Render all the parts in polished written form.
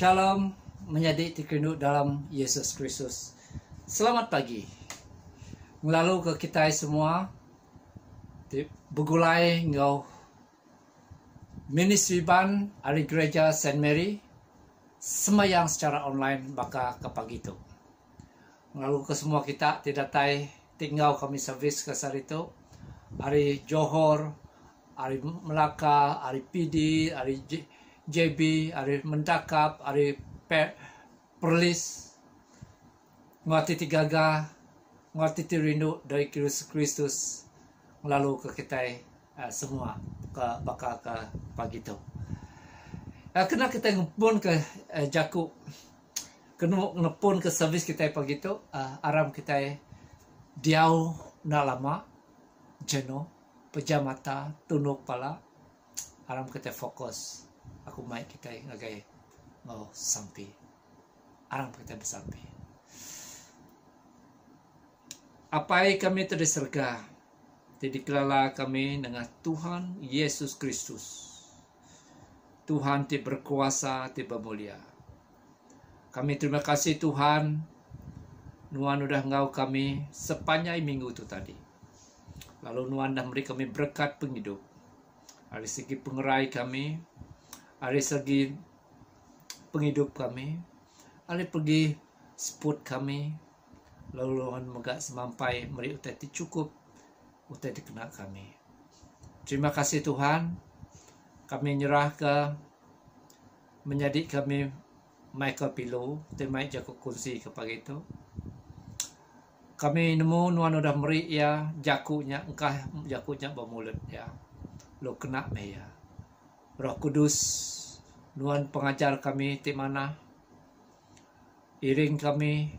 Shalom, menjadi dikenduk dalam Yesus Kristus. Selamat pagi. Lalu ke kita semua, begulai ngau ministry ban dari gereja Saint Mary, semayang secara online baka ke pagi itu. Lalu ke semua kita tidak tinggal kami servis ke Sarito, hari Johor, hari Melaka, hari PD, hari JB, hari Mendakap, hari Perlis, ngerti tigaga, ngerti tirindu dari Kristus, lalu ke kita semua ke bakal ke pagi itu. Kena kita ngepun ke Jaku, kena ngepun ke servis kita pagi itu, aram kita diau nak lama, jenuh, pejam mata, tunduk pala, aram kita fokus. Aku mai kita ngagai mau sampai arang kita bersampai. Apa yang kami terserga dikelala kami dengan Tuhan Yesus Kristus. Tuhan ti berkuasa, ti bermulia. Kami terima kasih Tuhan, Nuan udah ngau kami sepanjang minggu itu tadi. Lalu Nuan dah beri kami berkat penghidup. Dari segi pengerai kami, hari segi penghidup kami, hari pergi sport kami, lalu Tuhan megak semampai meri utai cukup, utai dikena kami. Terima kasih Tuhan, kami nyerah ke menjadi kami Michael Pilo, terima jago kunci ke pagi itu. Kami nemu Nuan udah meri ya jakunya, engkah jakunya bermulut ya, lo kena me ya. Roh Kudus, Nuan pengajar kami di mana, iring kami,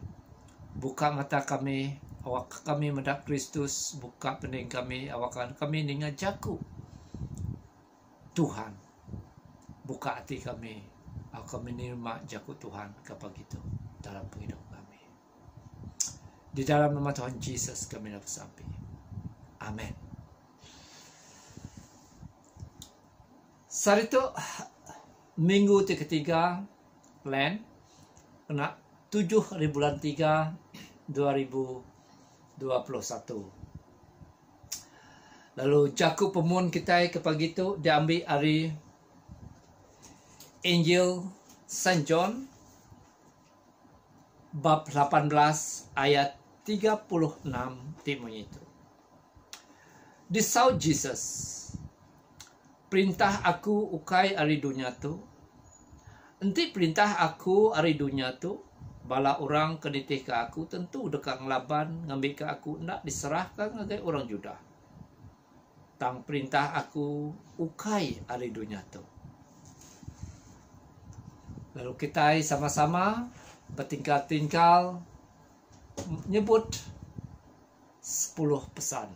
buka mata kami, awak kami mendak Kristus, buka pening kami, awakan kami ninga jaku. Tuhan, buka hati kami, aku menerima jaku Tuhan kepada itu dalam kehidupan kami. Di dalam nama Tuhan Yesus kami dapat sampai. Amin. Saat itu minggu ketiga land kena 7 hari bulan 3 2021. Lalu jaku pemun kita ke pagi itu diambil hari Injil Saint John bab 18 ayat 36 timunya itu. Disau Jesus, perintah aku ukai ari dunia tu. Enti perintah aku ari dunia tu, bala orang keditih ke aku tentu dekat ngelaban ngambil ke aku ndak diserahkan ngagai orang Judah. Tang perintah aku ukai ari dunia tu. Lalu kita sama-sama bertingkal-tingkal nyebut 10 pesan.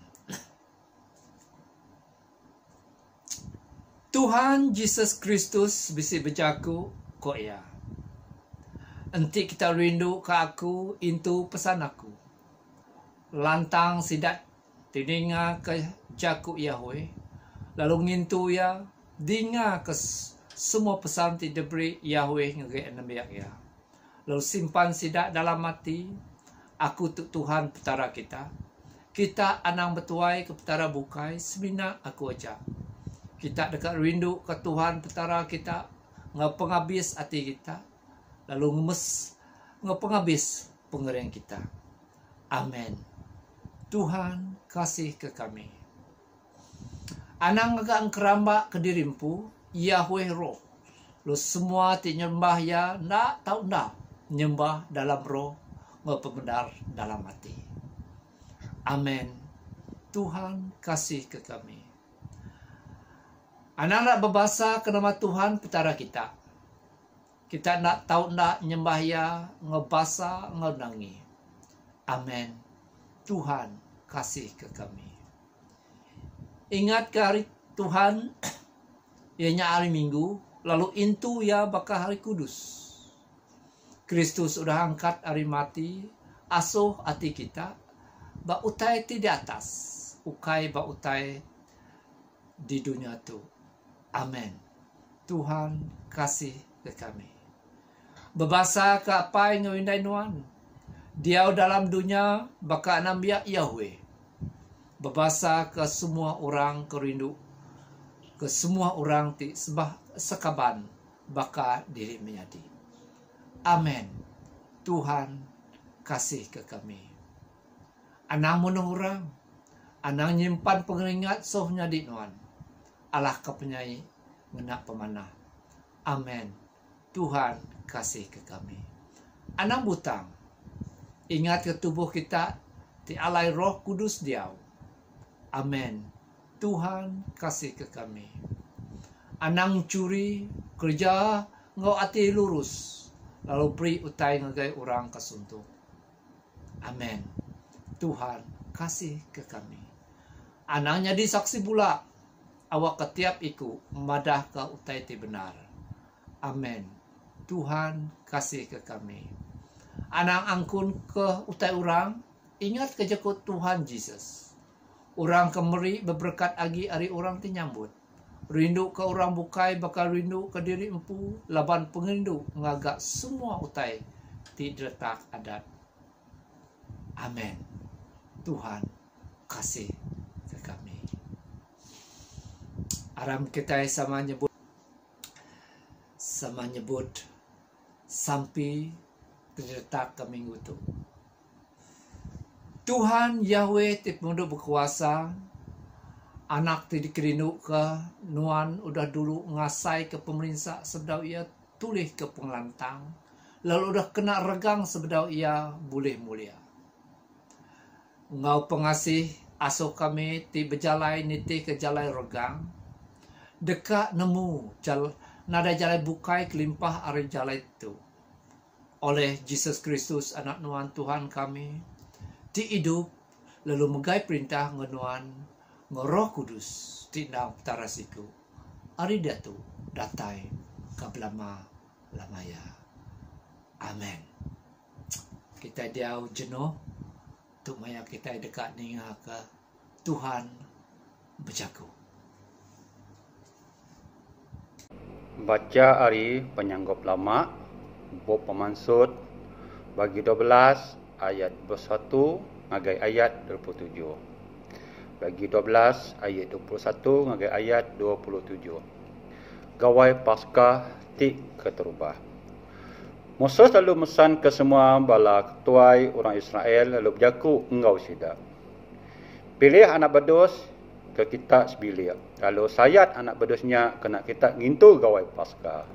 Tuhan Yesus Kristus bisi berjaku kok ya. Enti kita rindu ke aku itu pesan aku. Lantang sidat tininga ke jaku Yahweh. Lalu ngintu ya dinga ke semua pesan ti diberi Yahweh ngagai nabiak ya. Lalu simpan sidak dalam hati. Aku tu Tuhan petara kita. Kita anang betuai ke petara bukai. Semina aku ajak. Kita dekat rindu ke Tuhan petara kita, ngepenghabis hati kita, lalu ngepenghabis pengerian kita. Amin. Tuhan kasih ke kami. Anang agak keramba ke dirimpu, Yahweh roh. Lo semua ti nyembah ya, ndak tahu ndak nyembah dalam roh, ngepemendar dalam hati. Amin. Tuhan kasih ke kami. Anak-anak berbahasa ke nama Tuhan petara kita. Kita nak tahu nak nyembah ya, ngebasa, ngenangi. Amin. Tuhan kasih ke kami. Ingat ke hari Tuhan, ianya hari Minggu, lalu intu ya bakal hari Kudus. Kristus sudah angkat hari mati, asuh hati kita, bak utai di atas, ukai bak utai di dunia tu. Amin. Tuhan kasih ke kami. Bebasa ke apa yang ngawindai nuan. Dia dalam dunia baka nambiak Yahweh. Bebasa ke semua orang kerindu. Ke semua orang ti sebah sekaban baka diri menyadi. Amen. Tuhan kasih ke kami. Anang munuh orang. Anang nyimpan pengeringat sohnya di nuan. Allah kepenyai menak pemanah. Amen. Tuhan kasih ke kami. Anang butang. Ingat ke tubuh kita ti alai Roh Kudus Diau. Amen. Tuhan kasih ke kami. Anang curi kerja ngau ati lurus. Lalu beri utai ngagai orang kesuntuk. Amen. Tuhan kasih ke kami. Anang jadi saksi pula. Awak ketiap iku madah ke utai ti benar. Amen. Tuhan kasih ke kami. Anang angkun ke utai orang. Ingat kejekut Tuhan Yesus. Orang kemeri berberkat agi ari orang ti nyambut. Rindu ke orang bukai bakal rindu ke diri empu. Laban pengerindu ngagak semua utai ti detak adat. Amen. Tuhan kasih ke kami. Aram kita sama nyebut sampai terdetak ke minggu tu. Tuhan Yahweh ti penduduk berkuasa. Anak ti dikerindu ke nuan udah dulu ngasai ke pemerintah sebedau ia tulih ke pengelantang. Lalu udah kena regang sebedau ia boleh mulia. Ngau pengasih asuh kami ti berjalai niti ke jalai regang. Dekat nemu nada jalai bukai kelimpah ari jalai itu. Oleh Yesus Kristus anak nuan Tuhan kami. Ti hidup lalu megai perintah ngenuan Roh Kudus ti nang tarasiku. Ari datu datai kablama lamaya. Amen. Kita diau jenuh. Tuk maya kita dekat ninga ke Tuhan berjago. Baca hari penyanggop lama Bob Pemansud bagi 12 ayat 21 ngagai ayat 27. Bagi 12 ayat 21 ngagai ayat 27. Gawai Paskah ti keterubah. Moses lalu mesan ke semua bala ketuai orang Israel lalu berjaku engkau sida. Pilih anak bedus ke kita sebilik. Lalu sayat anak bedusnya kena kita ngintu gawai Paskah.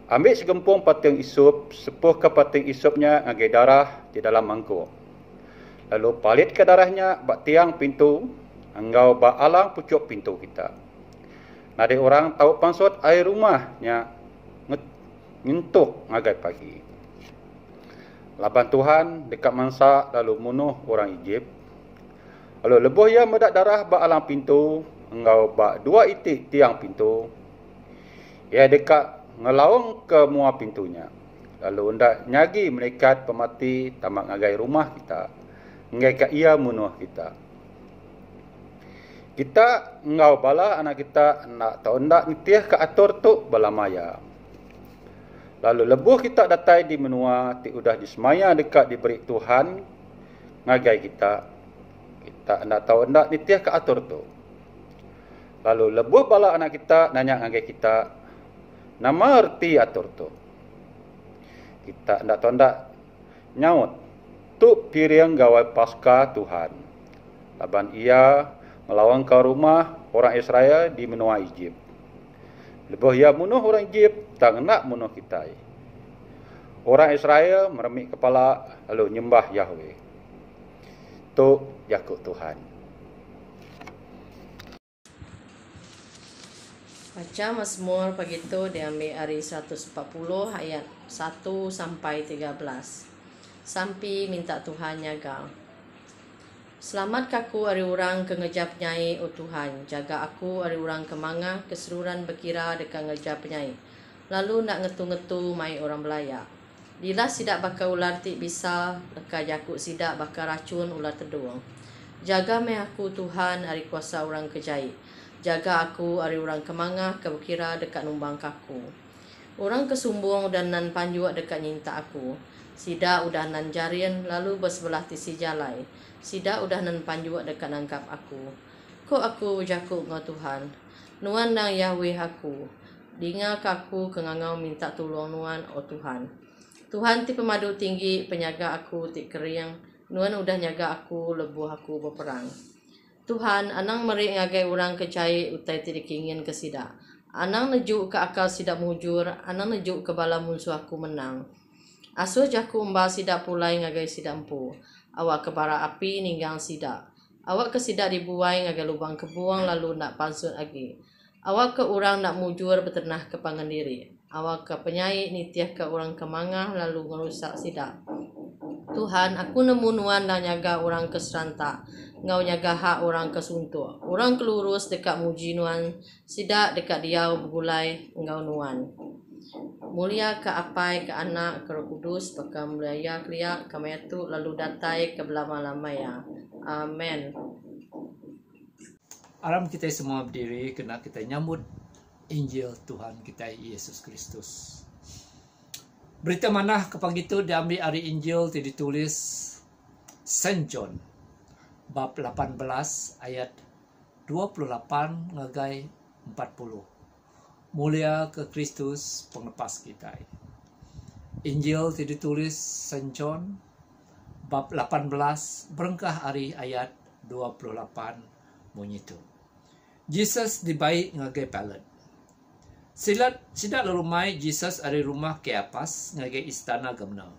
Ambil segempung pating isup, sepuh ke pating isupnya ngagai darah di dalam mangkuk. Lalu palit ke darahnya bak tiang pintu, engkau bak alang pucuk pintu kita. Nadi orang tahu pansut air rumahnya ngintuk ngagai pagi. Laban Tuhan dekat mangsa lalu munuh orang Egypt. Lalu lebuh ia medak darah bak alang pintu, engkau bak dua itik tiang pintu. Ia dekat ngelawang ke mua pintunya. Lalu hendak nyagi malaikat pemati tamak ngagai rumah kita. Ngai ka ia munuh kita. Kita engkau bala anak kita nak tahu hendak nitiah ke atur tu bala maya. Lalu lebuh kita datai di menua ti udah disemaya dekat diberi Tuhan ngagai kita. Kita hendak tahu hendak nitiah ke atur tu. Lalu lebuh bala anak kita nanya ngagai kita nama erti atur tu. Kita hendak tahu hendak nyaut tu piring gawai Paskah Tuhan. Laban ia melawang ke rumah orang Israel di menua Egypt. Lebuh ia munuh orang Egypt, tak nak munuh kita. Orang Israel meremik kepala lalu nyembah Yahweh. Tu Yakub Tuhan. Baca Mazmur pagi itu diambil hari 140 ayat 1 sampai 13. Sampai minta Tuhan nyaga. Selamat kaku ari orang ke ngejap nyai, oh Tuhan. Jaga aku ari orang kemanga keseruran berkira dekat ngejap nyai. Lalu nak ngetu-ngetu mai orang belaya. Dila sidak bakal ular tik bisa, leka jakuk sidak bakal racun ular teduang. Jaga meh aku Tuhan ari kuasa orang kejai. Jaga aku ari orang kemanga ke berkira dekat numbang kaku. Orang kesumbung dan nan panjuak dekat nyinta aku. Sida udah nan jarian lalu bersebelah tisi jalai. Sida udah nan panjuak dekat nangkap aku. Ko aku jakuk ngau Tuhan. Nuan nang Yahweh aku. Dinga kaku kengangau minta tolong nuan o Tuhan. Tuhan ti pemadu tinggi penyaga aku ti keriang. Nuan udah nyaga aku lebuh aku berperang. Tuhan anang meri ngagai orang kecai utai ti dikingin ke sida. Anang nejuk ke akal sida mujur, anang nejuk ke bala musuh aku menang. Asuh jaku mbal sida pulai ngagai sida empu. Awak ke bara api ninggang sida. Awak ke sida dibuai ngagai lubang kebuang lalu nak pansut lagi. Awak ke orang nak mujur beternah ke pangendiri. Awak ke penyai nitiah ke orang kemangah lalu ngerusak sida. Tuhan, aku nemu nuan dan nyaga orang keserantak. Ngau nyaga hak orang kesuntuk. Orang kelurus dekat muji nuan. Sidak dekat diau begulai ngau nuan. Mulia ke apai ke anak ke Roh Kudus. Peka mulia kelia ke metu lalu datai ke belama-lamaya. Amen. Alam kita semua berdiri kena kita nyambut Injil Tuhan kita Yesus Kristus. Berita mana kepagi itu diambil dari Injil ditulis Saint John bab 18 ayat 28 ngagai 40. Mulia ke Kristus penglepas kita. Injil ditulis Saint John bab 18 berengkah hari ayat 28 bunyi itu. Jesus dibaik ngagai Pilate. Sidak lalu mai Jesus ari rumah Keapas ngagai istana Gemna.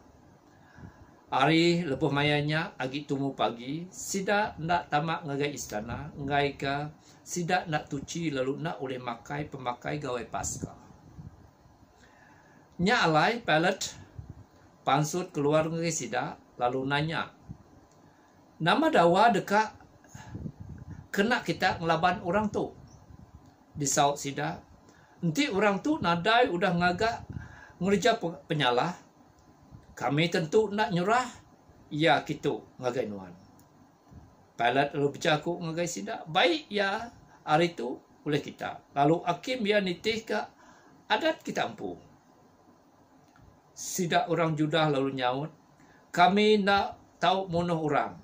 Ari lepuh mayanya agi tumu pagi, sidak nak tamak ngagai istana, ngai ka sidak nak tuci lalu nak oleh makai pemakai gawai Paskah. Nya alai Pilate pansut keluar ngagai sidak lalu nanya, nama dawa dekat kena kita ngelaban orang tu. Disaut sidak, nanti orang tu nadai udah ngagak ngerja penyalah. Kami tentu nak nyerah. Ya gitu ngagai nuan. Pilate lalu bercakap ngagai sidak. Baik ya hari tu oleh kita. Lalu hakim ya nitih ke adat kita ampu. Sidak orang Judah lalu nyaut. Kami nak tahu munuh orang.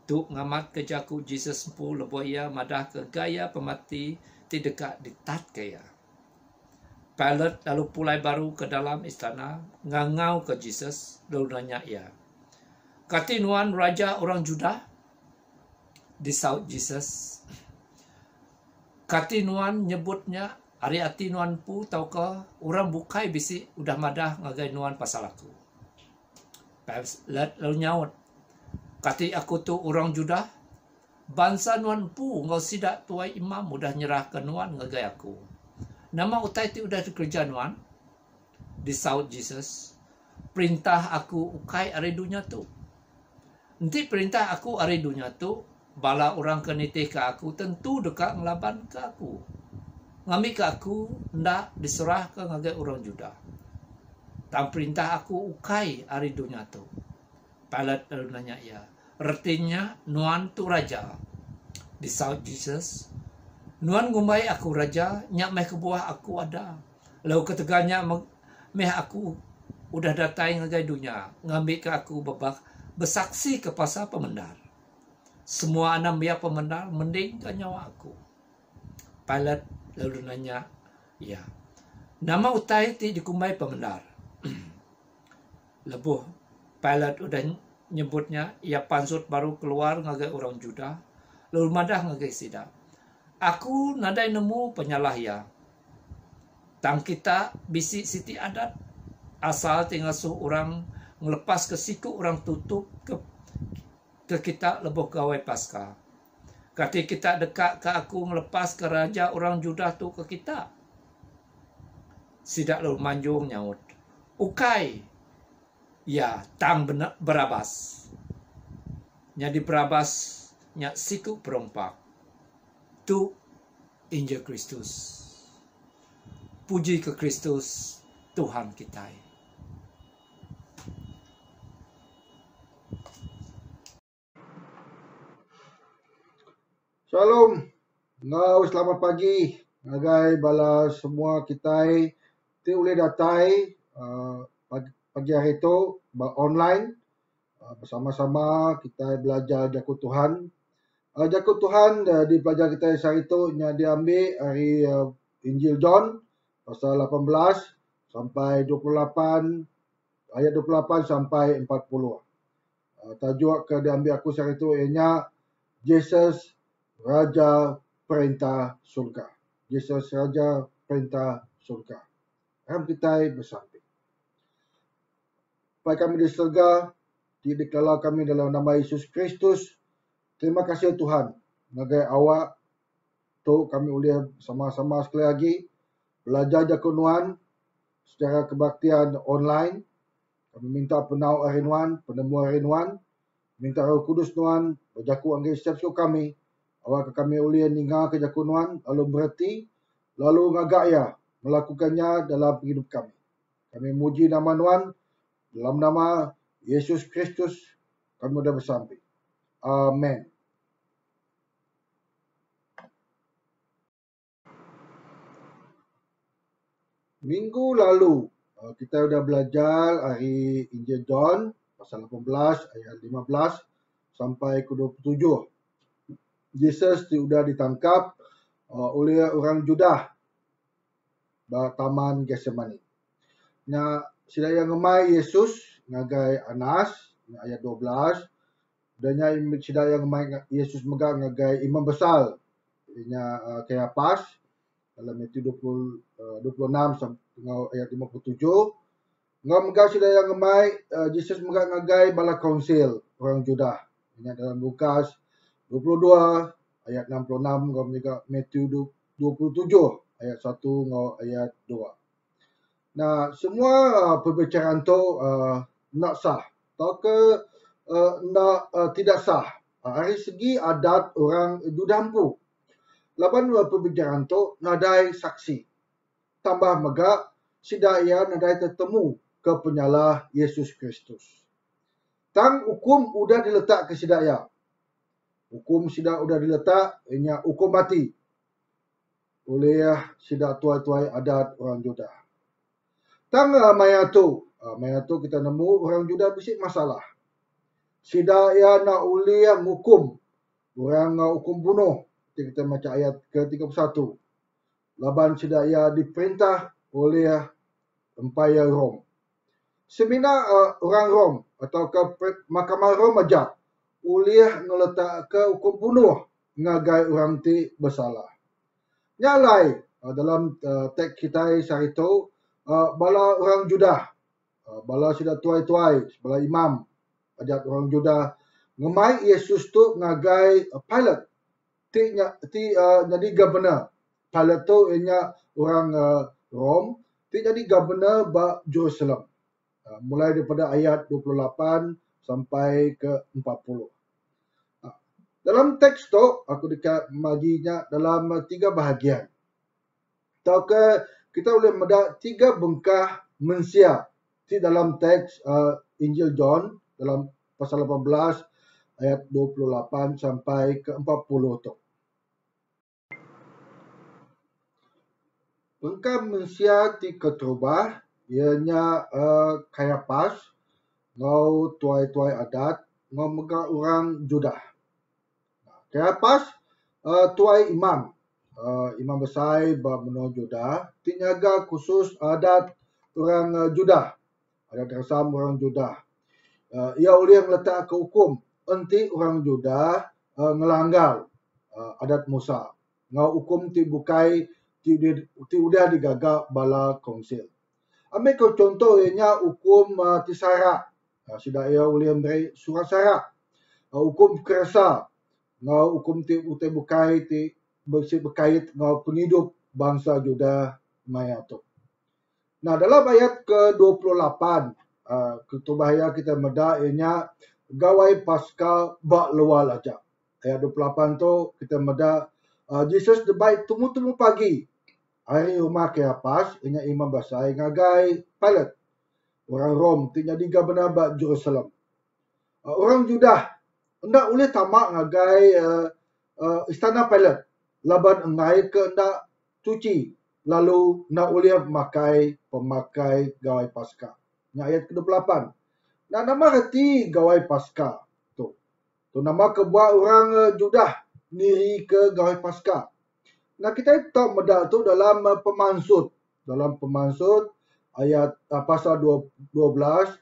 Tu ngamat ke jaku Jesus empu lebuh ia madah ke gaya pemati tidak ditat kaya. Pilate lalu pulai baru ke dalam istana, ngangau ke Jesus, lalu nanya ia, kati nuan raja orang Judah? Disaut Jesus, kati nuan nyebutnya, hari hati nuan pu tau ke, orang bukai bisi udah madah ngagai nuan pasal aku. Pilate lalu nyaut, kati aku tu orang Judah, bangsa nuan pu ngau sidak tuai imam udah nyerah ke nuan ngagai aku. Nama utai ti udah dikerja nuan. Disaut Jesus, perintah aku ukai are dunia tu. Nanti perintah aku are dunia tu, bala orang kenitih ke aku tentu dekat ngelaban ke aku. Ngami ke aku ndak diserah ke ngagai orang Judah. Tam perintah aku ukai are dunia tu. Pilate lalu nanya ia, artinya nuan tu raja. Disaut Jesus, nuan ngumbai aku raja, nyak meh ke buah aku ada. Lalu keteganya meh aku udah datai ngagai dunia, ngambil ke aku babak bersaksi ke pasal pemendar. Semua anak biar pemendar mending ke nyawa aku. Pilate lalu nanya, ya. Nama utai ti dikumbai pemendar. Lebuh Pilate udah nyebutnya, ia pansut baru keluar ngagai orang Judah, lalu madah ngagai sidak. Aku nadai nemu penyalah ya. Tang kita bisi siti adat. Asal tinggal suh orang ngelepas ke siku orang tutup ke kita lebuh gawai Paskah. Kati kita dekat ke aku ngelepas ke raja orang Judah tu ke kita. Sidak lalu manjung nyaut. Ukai. Ya, tang Barabas. Nyadi Barabas nyak siku perompak. Tu Injil Kristus. Puji ke Kristus Tuhan kita. Shalom. Ngau selamat pagi. Ngagai bala semua kita ti boleh datai pagi hari tu online bersama-sama kita belajar jakut Tuhan. Jakut Tuhan di pelajar kita hari itu nya diambil hari Injil John pasal 18 sampai 28, ayat 28 sampai 40. Tajuk ke diambil aku hari itu ianya Yesus Raja Perintah Surga. Yesus Raja Perintah Surga. Ram kita bersamping. Pai kami di surga, dikala kami dalam nama Yesus Kristus. Terima kasih Tuhan. Nagai awak tu kami boleh sama-sama sekali lagi belajar jakut Tuhan secara kebaktian online. Kami minta penau Arinuan, penemu Arinuan, minta Roh Kudus Tuhan berjaku anggai setiap suku kami. Awak kami boleh ninga ke jakut Tuhan, lalu berhenti, lalu ngagak ya melakukannya dalam hidup kami. Kami muji nama Tuhan dalam nama Yesus Kristus kami sudah bersampai. Amin. Minggu lalu kita sudah belajar hari Injil John pasal 18 ayat 15 sampai ke 27. Yesus sudah ditangkap oleh orang Judah di Taman Getsemani. Nya sidaya ngemai Yesus ngagai Anas ayat 12 dan nya sidaya ngemai Yesus megang ngagai imam besar nya Kayapas dalam Matius 26 sampai ayat 57. Ngau megang sidaya ngemai Yesus megang ngagai bala kaunsil orang Judah. Nya dalam Lukas 22 ayat 66 ngau megang Matius 27 ayat 1 ngau ayat 2. Nah, semua perbicaraan tu nak sah atau ke tidak sah. Dari segi adat orang Judampu. Laban perbicaraan tu nadai saksi. Tambah megak sidaya nadai tertemu ke penyalah Yesus Kristus. Tang hukum udah diletak ke sidaya. Hukum sudah diletak, ianya hukum mati. Oleh sidak tuai-tuai adat orang Judah. Tang maya tu kita nemu orang Judah bisik masalah. Sidaya nak uliah hukum orang hukum bunuh. Kita baca ayat ke-31. Laban sidaya diperintah oleh Empire Rom. Semina orang Rom atau ke Mahkamah Rom aja uliah ngeletak ke hukum bunuh ngagai orang ti bersalah. Nyalai dalam teks kita hari itu bala orang Judah, bala sudah tuai-tuai, bala imam adat orang Judah ngemai Yesus tu ngagai Pilate ti jadi governor. Pilate tu ianya orang Rom, ti jadi governor ba Jerusalem. Mulai daripada ayat 28 sampai ke 40. Dalam teks tu aku dekat maginya dalam 3 bahagian. Atau ke kita boleh meda 3 bengkah mensia di dalam teks Injil John dalam pasal 18 ayat 28 sampai ke 40 tu. Bengkah mensia ti ketrubah ianya Kayapas ngau tuai-tuai adat ngau megah orang Judah. Kayapas tuai imam imam besar bermenua Judah tinyaga khusus adat orang Judah, adat rasam orang Judah. Ia boleh meletak ke hukum enti orang Judah ngelanggar adat Musa. Ngau hukum ti bukai ti udah digagak bala konsil. Ambil ke contoh ianya hukum tisara. Sudah ia boleh memberi surat syarat. Hukum kerasa. Ngau hukum ti utai bukai ti berkait ngau penghidup bangsa Judah maya tu. Nah, dalam ayat ke-28 ketubah kita meda ianya gawai pasca bak luar aja. Ayat 28 tu kita meda Jesus debai temu-temu pagi. Hari rumah Kayapas ianya imam besar ngagai Pilate. Orang Rom ti jadi governor bak Jerusalem. Orang Judah hendak boleh tamak ngagai istana Pilate. Laban engai ke hendak cuci lalu nak uliah pemakai gawai Paskah. Nya ayat ke-28. Nah, nama reti gawai Paskah tu. Tu nama kebuat orang Judah niri ke gawai Paskah. Nah, kita tahu medak tu dalam pemansud. Dalam pemansud ayat pasal 12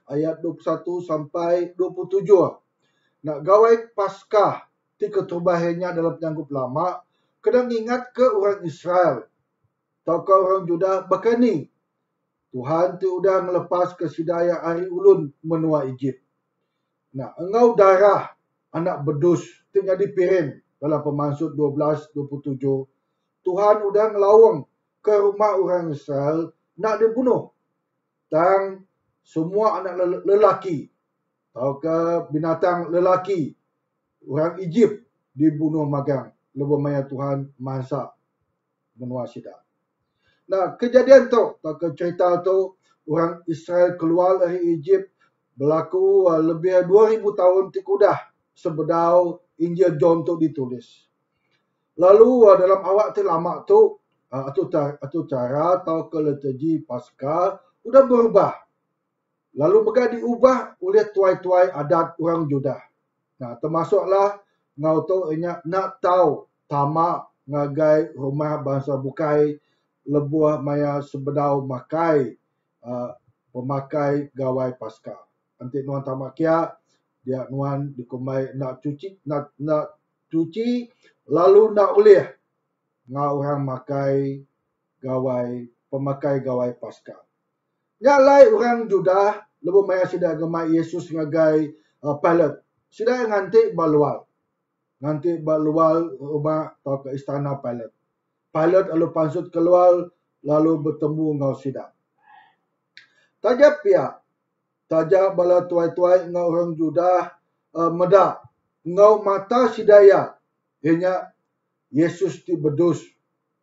ayat 21 sampai 27. Nak gawai Paskah ti ketubahannya dalam penyanggup lama kena ingat ke orang Israel. Tau ke orang Judah bekani. Tuhan tu udah melepas ke sidaya hari ulun menua Egypt. Nah, engau darah anak bedus tu jadi piring dalam pemansud 12:27. Tuhan udah ngelawang ke rumah orang Israel nak dibunuh. Dan semua anak lelaki atau ke binatang lelaki orang Egypt dibunuh magang. Lebih maya Tuhan masa menua sida. Nah, kejadian tu, atau cerita tu, orang Israel keluar dari Egypt berlaku lebih 2000 tahun tikudah sebedau Injil John tu ditulis. Lalu dalam awak tu lama tu, atau cara atau ke liturgi Paskah udah berubah. Lalu mereka diubah oleh tuai-tuai adat orang Judah. Nah, termasuklah ngau tu nak tahu tamak ngagai rumah bangsa bukai lebuah maya sebedau pemakai gawai Paskah. Nanti nuan tamak kia dia nuan dikumai nak cuci lalu nak uliah ngau orang pemakai gawai Paskah. Nyalai orang Judah lebu maya sida gemai Yesus ngagai Pilate. Sida nganti balual rumah atau ke istana Pilate. Pilate lalu pansut keluar lalu bertemu ngau sida. Tajak bala tuai-tuai ngau orang Judah medak ngau mata sidaya ianya Yesus ti bedus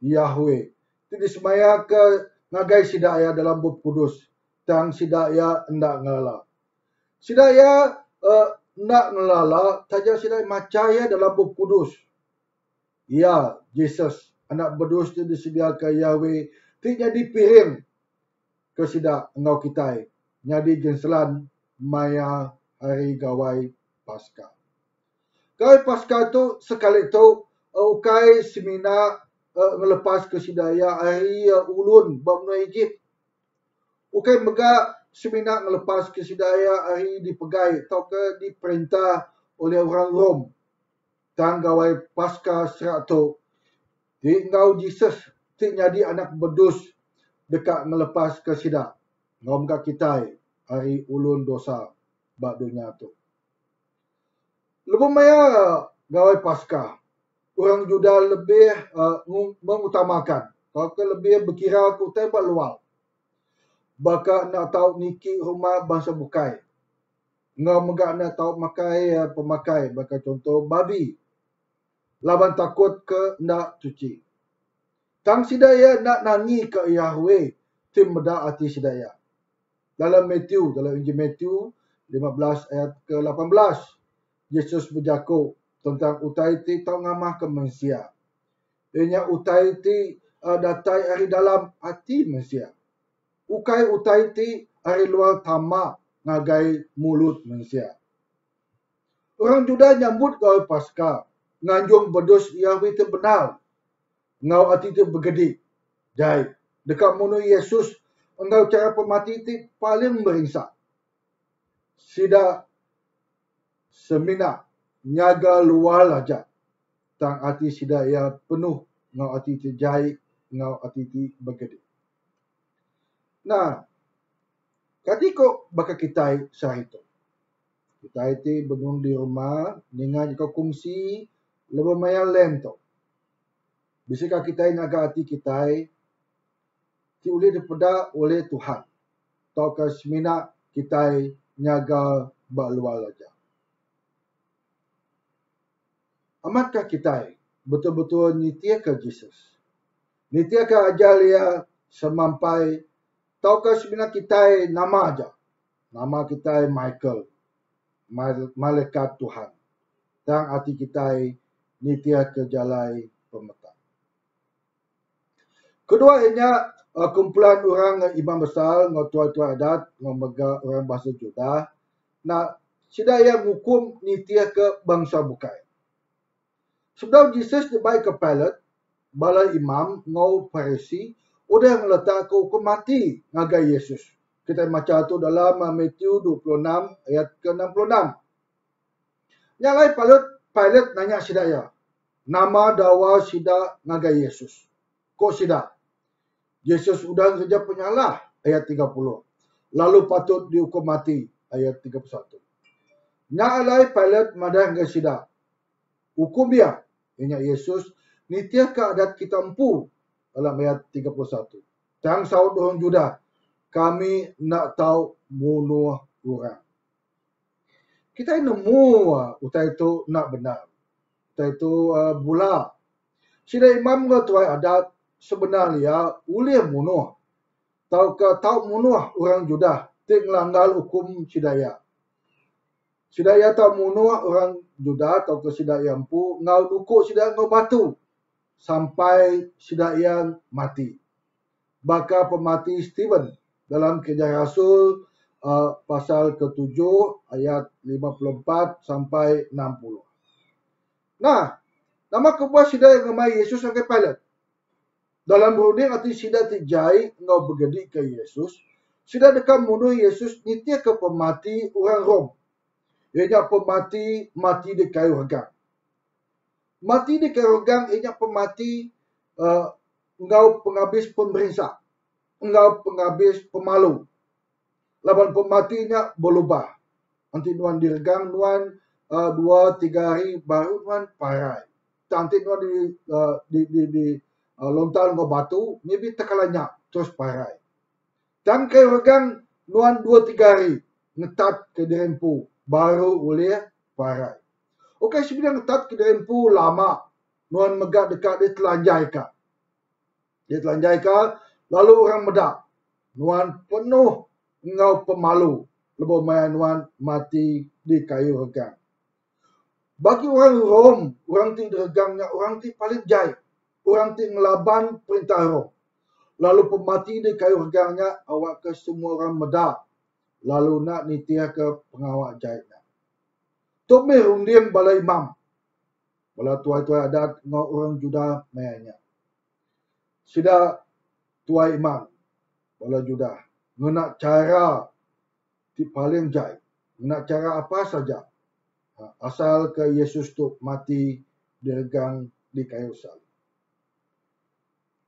Yahweh. Ti disemaya ke ngagai sidaya dalam buku kudus. Tang sidaya hendak ngelala. Sidaya hendak ngelala tajak sidaya macaya dalam buku kudus. Ya, Jesus anak bedus tu disediakan Yahweh ti jadi piring ke sida engau kitai nyadi jenselan maya hari gawai Paskah. Gawai Paskah tu sekali tu ukai semina melepas ke sidaya hari ulun bamnu Egypt. Ukai mega semina melepas ke sidaya hari dipegai atau ke diperintah oleh orang Rom. Tang gawai Paskah serak tu di ngau Jesus ti nyadi anak bedus dekat melepas ke sida. Ngau mega kitai hari ulun dosa bak dunia tu. Lebih maya gawai Paskah orang Judah lebih mengutamakan atau ke lebih berkira kutai bak luar. Baka nak tahu niki rumah bangsa bukai. Ngau mega nak tahu pemakai baka contoh babi. Laban takut ke nak cuci. Tang sidaya nak nangi ke Yahweh tim meda hati sidaya. Dalam Injil Matthew 15 ayat ke-18 Yesus berjaku tentang utai ti tau ngamah ke manusia. Ianya utai ti datai hari dalam hati manusia. Ukai utai ti hari luar tamak ngagai mulut manusia. Orang Judah nyambut gawai Paskah. Nganjung bedus Yahweh itu benar. Ngau hati itu bergedi. Jai. Dekat munu Yesus, engkau cara pemati itu paling meringsak. Sida semina nyaga luar aja. Tang hati sida ia penuh. Ngau hati itu jai. Ngau hati itu bergedi. Nah, katiko baka kitai sah itu. Kita itu bangun di rumah, ningan jika kongsi, lebih maya lento. Bisakah kita naga hati kita, ti boleh dipedak oleh Tuhan. Atau ke semina kita nyaga bak luar aja. Amatkah kita betul-betul nitia ke Jesus? Nitia ke ajar dia semampai, atau ke semina kita nama aja. Nama kita Michael. Malaikat Tuhan. Dan hati kita nitia ke jalai pemetang. Kedua ianya kumpulan orang imam besar ngau tuai-tuai adat ngau mega orang bahasa Juda. Nah, sidaya ngukum nitia ke bangsa bukai. Sebelum Jesus dibaik ke Pilate, bala imam ngau Farisi udah ngeletak ke hukum mati ngagai Yesus. Kita baca tu dalam Matthew 26 ayat ke-66. Yang lain Pilate nanya sidaya, nama dawa sida ngagai Yesus. Kok sida? Yesus udah kerja penyalah ayat 30. Lalu patut dihukum mati ayat 31. Nya alai Pilate madah ngagai sida. Hukum dia, ianya Yesus, nitia ke adat kita empu dalam ayat 31. Tang saud orang Juda, kami nak tahu bunuh orang. Kita nemu utai itu nak benar. Utai itu bula. Sida imam tuai adat sebenarnya boleh bunuh. Tahu bunuh orang Juda, ting langgar hukum sidaya. Sidaya tahu bunuh orang Juda, tahu ke sidaya empu, ngau dukuk sidaya ngau batu. Sampai sidaya mati. Bakal pemati Stephen dalam Kisah Rasul pasal ke-7 ayat 54 sampai 60. Nah, nama kebuah sidaya ngemai Yesus sampai Pilate. Dalam berunding arti sida tijai ngau bergedi ke Yesus, sida dekat bunuh Yesus nitia ke pemati orang Rom. Ianya pemati mati di kayu regang. Mati di kayu regang ianya pemati ngau penghabis pemerintah, ngau penghabis pemalu. Laban pematinya berubah. Nanti nuan diregang, nuan 2-3 hari baru nuan parai. Nanti nuan di lontar ngau batu, maybe tekalanya terus parai. Dan kayu regang nuan 2-3 hari ngetat ke dirempu baru boleh parai. Okey, sebenarnya ngetat ke dirempu lama. Nuan megak dekat dia telanjai ka. Dia telanjai ka, lalu orang medak. Nuan penuh ngau pemalu. Lebih main nuan mati di kayu regang. Bagi orang Rom, orang ti regangnya, orang ti paling jai. Orang ti ngelaban perintah Rom. Lalu pemati di kayu regangnya, awak ke semua orang medak. Lalu nak nitia ke pengawal jahitnya. Tok meh undian bala imam. Bala tuai-tuai adat ngau orang Juda mayanya. Sida tuai imam bala Juda ngena cara ti paling jai. Ngena cara apa saja. Asal ke Yesus tu mati diregang di kayu salib.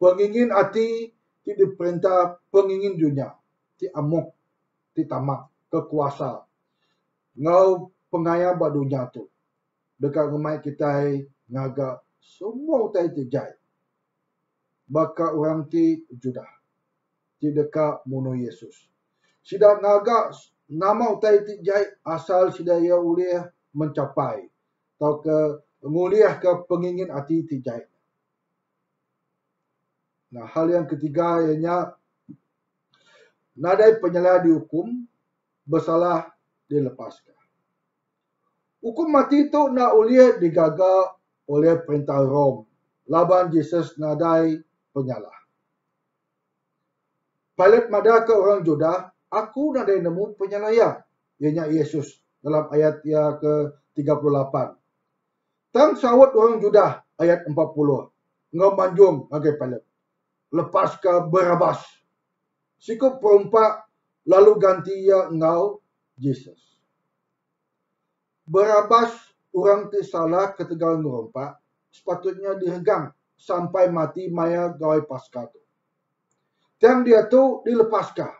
Pengingin hati ti diperintah pengingin dunia. Ti amuk, ti tamak, kekuasa. Ngau pengaya ba dunia tu. Dekat ngemai kita ngaga semua utai ti jai. Baka orang ti Juda. Ti dekat muno Yesus. Sida ngaga nama utai ti jai asal sida ia ulih mencapai. Atau ke nguliah ke pengingin hati ti jai. Nah, hal yang ketiga ianya nadai penyalah dihukum, bersalah dilepaskan. Hukum mati itu nak uliah digagak oleh perintah Rom. Laban Jesus nadai penyalah. Pilate madah ke orang Juda, aku nadai nemu penyalahnya. Ianya Yesus dalam ayat yang ke-38. Tang sawat orang Juda ayat 40. Ngau manjung ngagai Pilate. Lepas ke Barabas. Sikup perompak lalu ganti ia ngau Jesus. Barabas orang ti salah ketegal ngerompak, sepatutnya diregang sampai mati maya gawai Paskah tu. Tiang dia tu dilepaskan.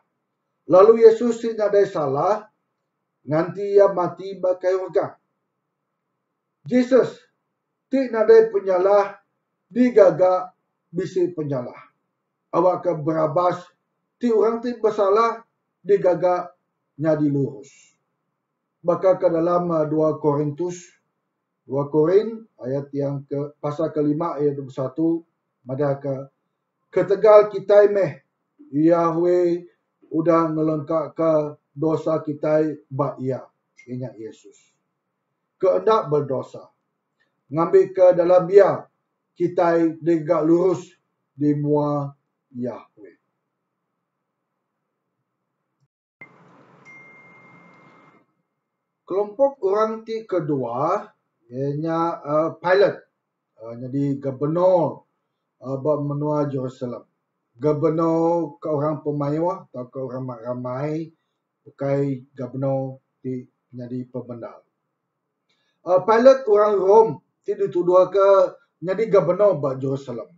Lalu Yesus si nadai salah, nganti ia mati bakai regang. Jesus ti nadai penyalah digagak bisi penyalah. Awak ke Barabas ti orang ti bersalah digagak nyadi lurus. Bakal ke dalam 2 Korin ayat yang ke pasal ke-5 ayat 21 madah ke ketegal kita meh Yahweh udah ngelengkap ke dosa kita bak ia ingat Yesus. Keendak berdosa. Ngambil ke dalam dia kita digagak lurus di mua Yahweh. Kelompok orang kedua ianya Pilate, jadi gubernur menua Jerusalem. Gubernur ke orang pemayuah atau ke orang ramai bukai gubernur jadi pembendal. Pilate orang Rom dituduh ke jadi gubernur di Jerusalem.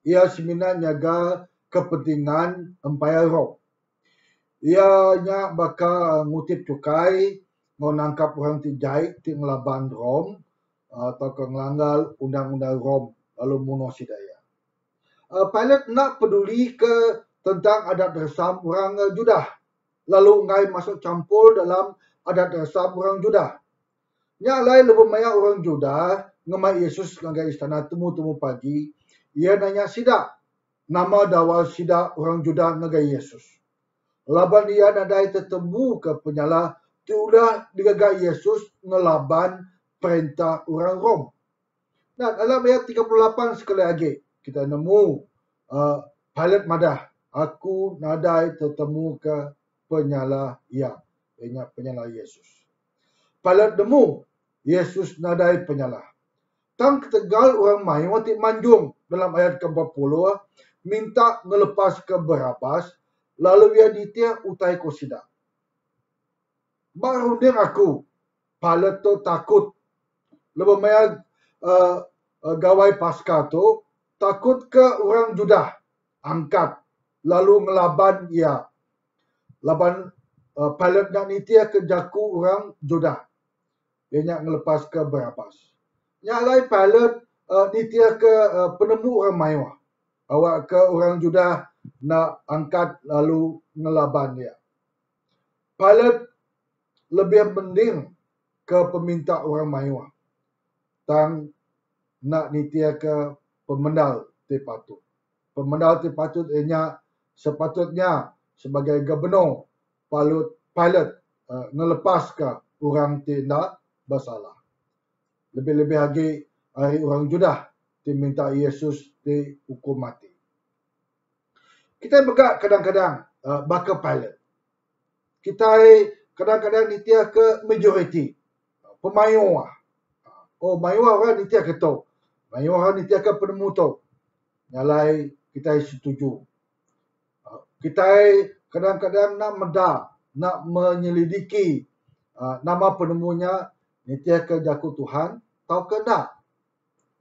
Ia sebenarnya jaga kepentingan Empire Rom. Ianya bakal ngutip cukai, mau nangkap orang jahit di ngelaban Rom atau ke ngelanggar undang-undang Rom lalu bunuh sidaya. Pilate nak peduli ke tentang adat resam orang Judah. Lalu ngai masuk campur dalam adat resam orang Judah. Nya lain lebih banyak orang Judah ngemai Yesus ngai istana temu-temu pagi. Ia nanya sidak. Nama dawal sidak orang Judah ngai Yesus. Laban ia nadai tertemu ke penyala tiulah digagai Yesus ngelaban perintah orang Rom. Nah, dalam ayat 38 sekali lagi kita nemu Pilate madah, aku nadai tertemu ke penyala ia, penyala Yesus. Pilate nemu Yesus nadai penyala. Tang ketegal orang main waktu manjung dalam ayat ke-40 minta ngelepas ke Barabas. Lalu ia ditia utai kosida. Baru dia aku, Pilate tu takut. Lebih banyak gawai pasca tu takut ke orang Judah angkat lalu ngelaban ia. Laban Pilate nak nitia ke jaku orang Judah. Dia nak ngelepas ke Barabas. Yang lain Pilate nitia ke penemu orang Maiwah. Awak ke orang Judah nak angkat lalu ngelaban dia. Pilate lebih mending ke peminta orang Maiwah. Tang nak nitia ke pemendal tipatut. Pemendal tipatut ianya sepatutnya sebagai gubernur Pilate ngelepas ke orang tidak bersalah. Lebih-lebih lagi hari orang Judah diminta Yesus dihukum mati. Kita begak kadang-kadang baka Pilate. Kita kadang-kadang nitia ke majority. Pemayuah. Oh, mayuah orang nitia ke tu. Mayuah orang nitia ke penemu tu. Nyalai kita setuju. Kita kadang-kadang nak meda, nak menyelidiki nama penemunya nitia ke jaku Tuhan atau ke tak.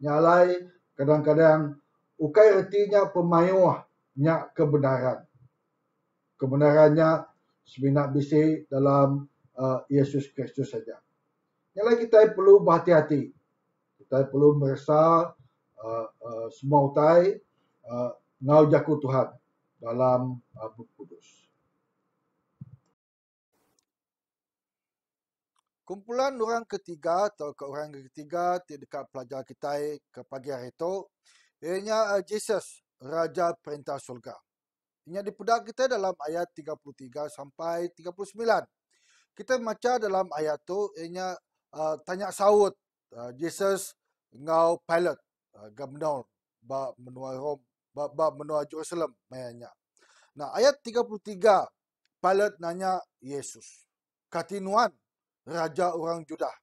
Nyalai kadang-kadang ukai ertinya pemayuah nyak kebenaran. Kebenarannya sebenar bisi dalam Yesus Kristus saja. Nyalai kita perlu berhati-hati. Kita perlu merasa semua utai ngau jaku Tuhan dalam Buku Kudus. Kumpulan orang ketiga atau ke orang ketiga dekat pelajar kita ke pagi hari itu ianya Jesus, Raja Perintah Surga. Ianya dipedak kita dalam ayat 33 sampai 39. Kita baca dalam ayat tu ianya tanya saut Jesus ngau Pilate gubernur ba menua Rom ba menua Jerusalem mayanya. Nah, ayat 33 Pilate nanya Yesus, "Katinuan Raja orang Judah?"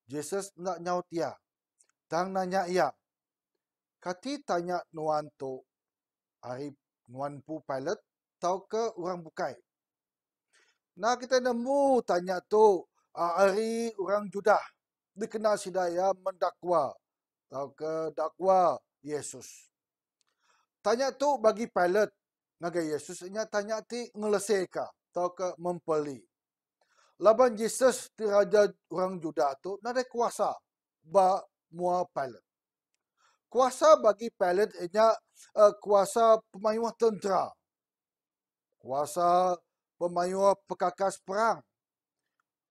Jesus nak nyaut dia. Tang nanya ia, "Kati tanya nuan tu hari nuan pu Pilate tau ke orang bukai?" Nah, kita nemu tanya tu hari orang Judah dikenal sidaya mendakwa tau ke dakwa Yesus. Tanya tu bagi Pilate ngagai Yesus nya tanya ti ngeleseka tau ke mempeli. Laban Jesus ti raja orang Judah tu nada kuasa ba mua Pilate. Kuasa bagi Pilate ianya kuasa pemayuah tentera. Kuasa pemayuah pekakas perang.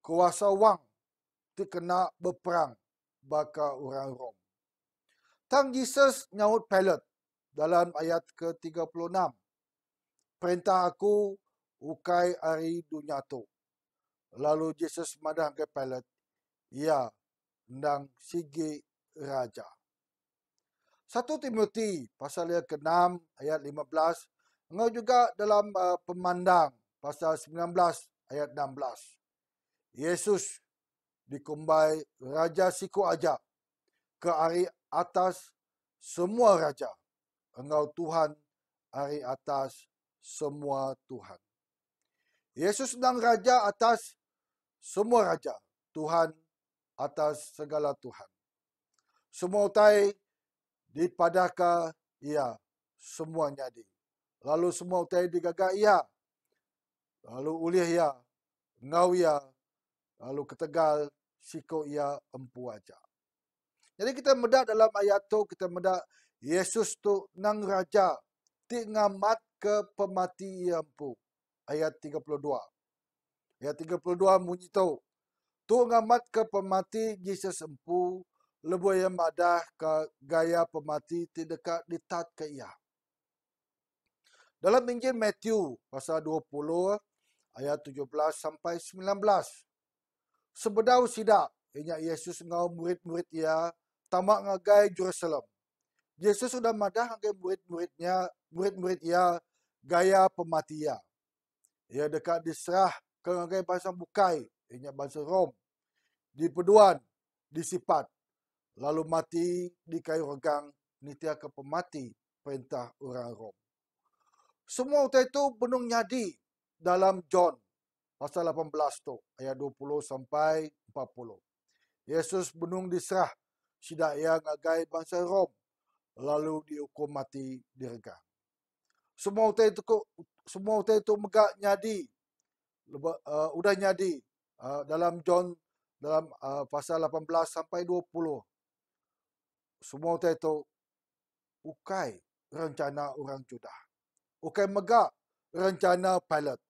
Kuasa wang ti kena berperang baka orang Rom. Tang Jesus nyaut Pilate dalam ayat ke-36. "Perintah aku ukai hari dunia tu." Lalu Jesus madah ke Pilate, "Ya, ndang sigi raja." 1 Timotius pasal yang ke-6 ayat 15. Engkau juga dalam Pemandang pasal 19 ayat 16. Yesus dikumbai Raja Siku Ajak ke hari atas semua raja. Engkau Tuhan hari atas semua Tuhan. Yesus sedang Raja atas semua raja. Tuhan atas segala Tuhan. Semua utai dipadaka ia semuanya di. Lalu semua utai digagak ia. Lalu ulih ia, ngau ia, lalu ketegal siko ia empu aja. Jadi kita medak dalam ayat tu, kita medak Yesus tu nang raja ti ngamat ke pemati ia empu. Ayat 32. Ayat 32 bunyi tu. Tu ngamat ke pemati Yesus empu, lebu yang madah ke gaya pemati ti dekat ditat ke ia. Dalam Injil Matthew pasal 20 ayat 17 sampai 19. Sebedau sidak inyak Yesus ngau murid-murid ia tamak ngagai Jerusalem. Yesus sudah madah ngagai murid-murid ia gaya pemati ia. Ia dekat diserah ke ngagai bangsa bukai, inyak bangsa Rom. Dipeduan, disipat, lalu mati di kayu regang, nitia ke pemati perintah orang Rom. Semua utai itu benung nyadi dalam John pasal 18 tu, ayat 20 sampai 40. Yesus benung diserah sidak ia ngagai bangsa Rom, lalu dihukum mati di regang. Semua utai itu megak nyadi, udah nyadi dalam John dalam pasal 18 sampai 20. Semua itu ukai rencana orang Judah. Ukai megak rencana Pilate.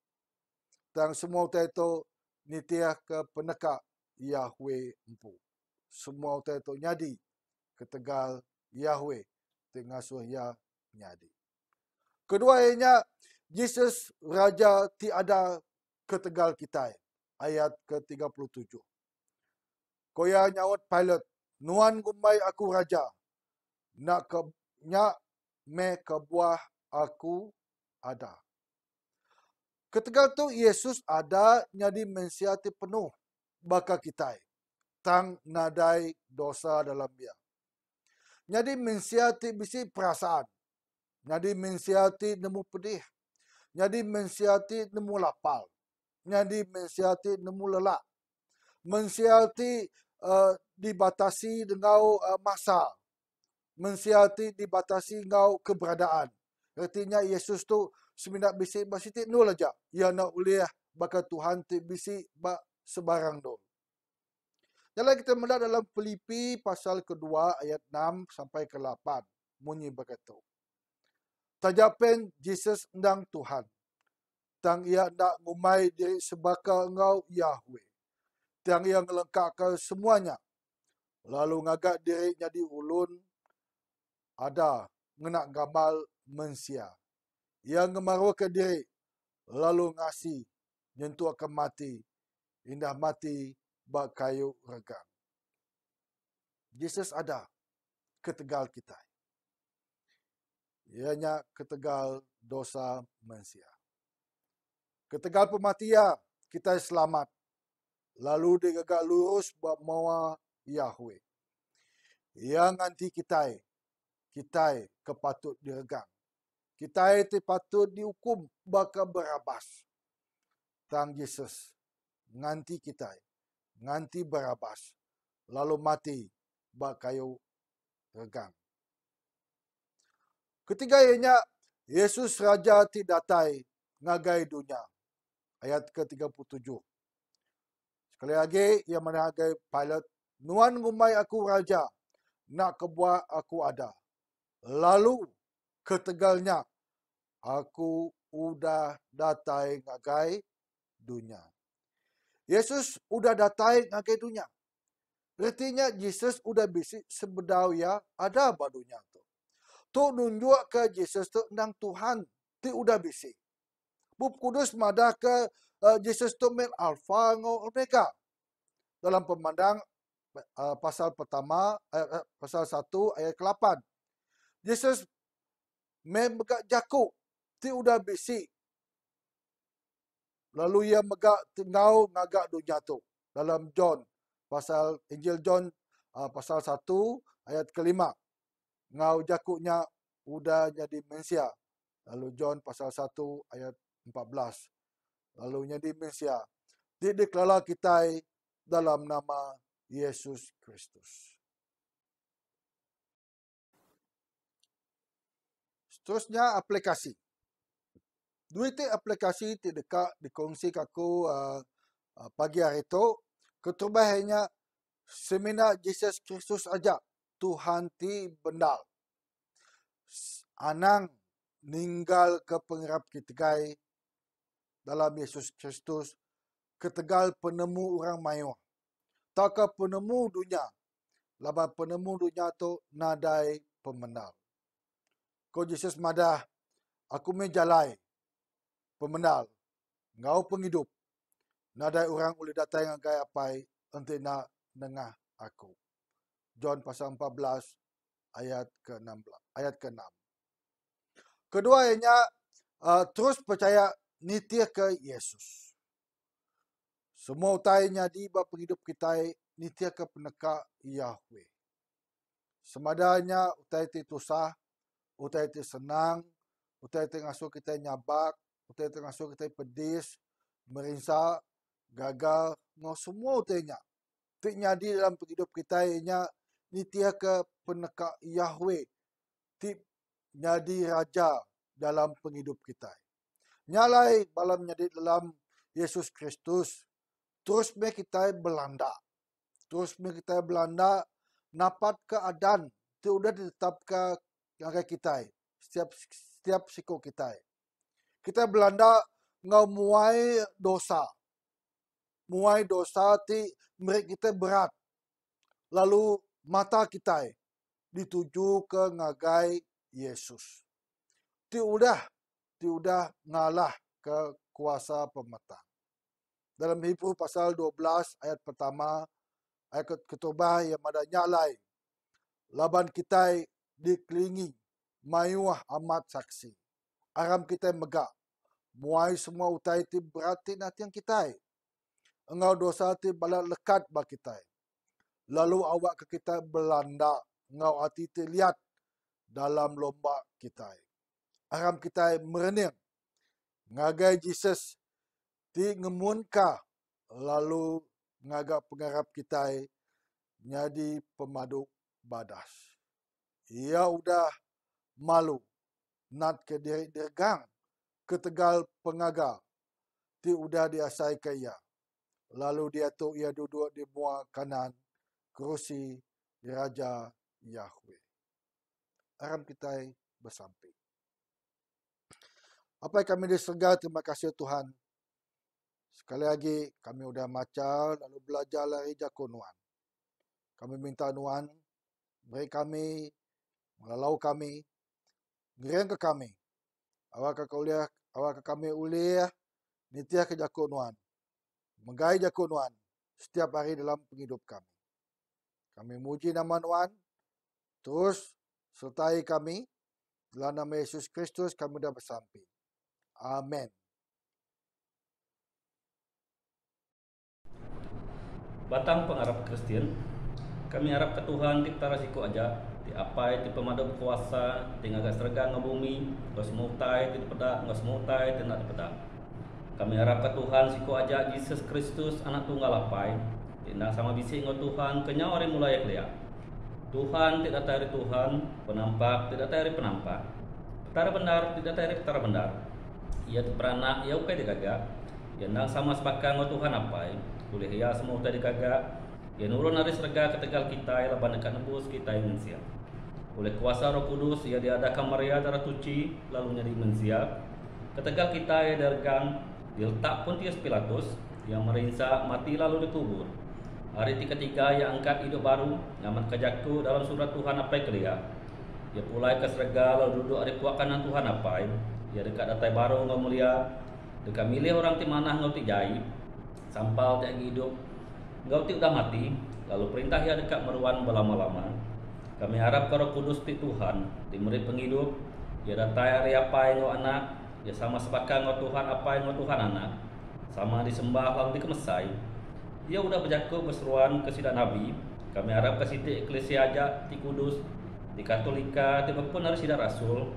Dan semua itu nitiah ke penekak Yahweh empu. Semua itu nyadi ketegal Yahweh tengasuh ya nyadi. Kedua ianya Yesus Raja tiada ketegal kita. Ayat ke-37. Koya nyawat Pilate, nuan gumbai aku raja, nak me kebuah aku ada. Ketegal tu Yesus ada nyadi mensiati penuh baka kita. Tang nadai dosa dalam dia. Nyadi mensiati bisi perasaan. Nyadi mensiati nemu pedih. Nyadi mensiati nemu lapal. Nyadi mensiati nemu lelak. Mensiati dibatasi dengan masa. Mensiati dibatasi dengan keberadaan. Artinya Yesus tu seminat bisi basitik nul aja. Ia nak uliah baka Tuhan ti bisi bak sebarang dol. Jalan kita melihat dalam Filipi pasal kedua ayat 6 sampai ke 8. Bunyi begitu. Tajapen Yesus endang Tuhan. Tang ia nak ngumai diri sebaka engkau Yahweh. Tang ia ngelengkapkan semuanya. Lalu ngagak diri jadi ulun. Ada ngenak gamal mensia. Ia ngemarukan diri. Lalu ngasih. Nyentuh akan mati. Indah mati bak kayu regang. Yesus ada ketegal kita. Ianya ketegal dosa manusia. Ketegal pematian kita selamat. Lalu digagak lurus buat mawa Yahweh. Ia nganti kita kepatut diregang. Kita itu patut dihukum baka Barabas. Tang Yesus nganti kita, nganti Barabas, lalu mati bak kayu regang. Ketiga ianya Yesus Raja ti datai ngagai dunia. Ayat ke-37. Sekali lagi ia menagai Pilate, nuan ngumai aku raja, nak kebuat aku ada. Lalu ketegalnya, aku udah datai ngagai dunia. Yesus udah datai ngagai dunia. Artinya Yesus udah bisik sebedau ya ada badunya tu. Tu nunjuk ke Yesus tu nang Tuhan ti udah bisik. Bub Kudus madah ke Yesus tu men alfa ngo omega. Dalam Pemandang pasal pertama pasal 1 ayat ke-8. Yesus megak jakuk ti udah bisi. Lalu ia megak tengau ngagak dunia tu. Dalam John, pasal Injil John pasal 1 ayat ke-5. Ngau jakuknya udah jadi mensia. Lalu John pasal 1 ayat 14. Lalu jadi mensia. Diklara kita dalam nama Yesus Kristus. Seterusnya aplikasi. Dua aplikasi dekat dikongsi aku pagi hari itu. Keterbaiknya seminar Jesus Kristus aja. Tuhan ti benar. Anang ninggal ke pengerap kita dalam Yesus Kristus. Ketegal penemu orang mayu. Tak ke penemu dunia. Laba penemu dunia tu nadai pemenang. Kau Yesus madah. Aku menjalai. Pemenal, ngau penghidup. Nadai orang boleh datang dengan gaya apai nanti nak nengah aku. John pasal 14 ayat ke-16, ayat ke-6. Keduanya terus percaya nitia ke Yesus. Semua utainya di bab penghidup kita nitia ke peneka Yahweh. Semadanya utai itu sah, utai itu senang, utai itu ngasuh kita nyabak, utai itu ngasuh kita pedis, merinsak, gagal, no semua utainya. Tik nyadi dalam penghidup kita ianya nitia ke peneka Yahweh. Tik nyadi raja dalam penghidup kita. Nyalai balam nyadi dalam Yesus Kristus. Terus kita Belanda. Terus kita Belanda napat keadaan. Itu sudah ditetapkan dengan kita. Setiap siku kita. Kita Belanda ngau muai dosa. Muai dosa ti mereka kita berat. Lalu mata kita dituju ke ngagai Yesus. Ti udah ngalah ke kuasa pemetang. Dalam Hebrew pasal 12 ayat pertama, ayat ketubah yang ada nyalai. Laban kita dikelilingi, mayuah amat saksi. Aram kita megak. Muai semua utai ti berarti nanti yang kita. Engau dosa ti balak lekat ba kita. Lalu awak ke kita Belanda. Engau hati ti lihat dalam lomba kita. Aram kita merening. Ngagai Jesus ti ngemunka. Lalu ngagak pengarap kita nyadi pemadu badas. Ia udah malu. Nat ke diri dergang. Ketegal pengagal. Ti udah diasai ke ia. Lalu dia tu ia duduk di buah kanan kerusi Raja Yahweh. Aram kita bersamping. Apa yang kami diserga, terima kasih Tuhan. Sekali lagi kami sudah macal lalu belajar lari jakunuan. Kami minta Tuhan beri kami, melalau kami, ngering ke kami. Awak ke kami uliah nitia ke jakunuan. Menggai jakunuan setiap hari dalam penghidup kami. Kami muji nama Tuhan. Terus sertai kami. Dalam nama Yesus Kristus kami dah bersamping. Amin. Batang pengarap Kristen, kami harap ke Tuhan di tarasiku aja, di apai, di pemadam kuasa, di ngagak serga ngebumi, ngos mutai, di pedak, ngos mutai, di nak pedak. Kami harap ke Tuhan siku aja Yesus Kristus anak tunggal apai, tindak sama bisi ngau Tuhan kenyau orang mulai kelihatan. Tuhan tidak dari Tuhan, penampak tidak dari penampak, petara benar tidak dari petara benar. Ia beranak, ia ukai digagak, ia nang sama sepakat ngau Tuhan apai, boleh ia semua tadi digagak, ia nurun dari serga ketegal kita, ia laban dekat nebus kita yang mensia. Oleh kuasa Roh Kudus, ia diadakan Maria darah suci, lalu jadi mensia. Ketegal kita ia dergang, diletak Pontius Pilatus yang merinsak mati lalu dikubur. Hari ketiga ia angkat hidup baru, nyaman kejaku dalam surat Tuhan apai kelia. Ia pulai ke serga lalu duduk di puak kanan Tuhan apai. Ia dekat datai baru ngau mulia, dekat milih orang ti manah ngau ti jai, sampau ti hidup, ngau ti udah mati, lalu perintah ia dekat meruan berlama-lama. Kami harap Roh Kudus ti Tuhan, ti murid penghidup, ya datai hari apa yang anak, ya sama sepakat ngo Tuhan apa yang ngo Tuhan anak, sama disembah lang di kemesai. Ia udah berjaku berseruan ke sida Nabi. Kami harap ke siti eklesia aja ti Kudus, di Katolika, ti pun harus sida Rasul.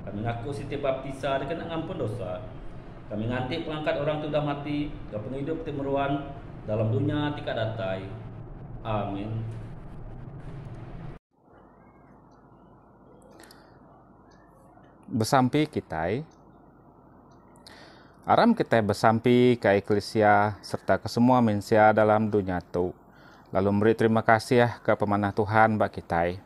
Kami ngaku siti baptisa dikena ngampun dosa. Kami nganti pengangkat orang tu udah mati, ke penghidup ti meruan dalam dunia tika datai. Amin. Besampi kitai aram kita besampi ke eklesia serta ke semua manusia dalam dunia tu. Lalu beri terima kasih ke pemanah Tuhan bak kitai.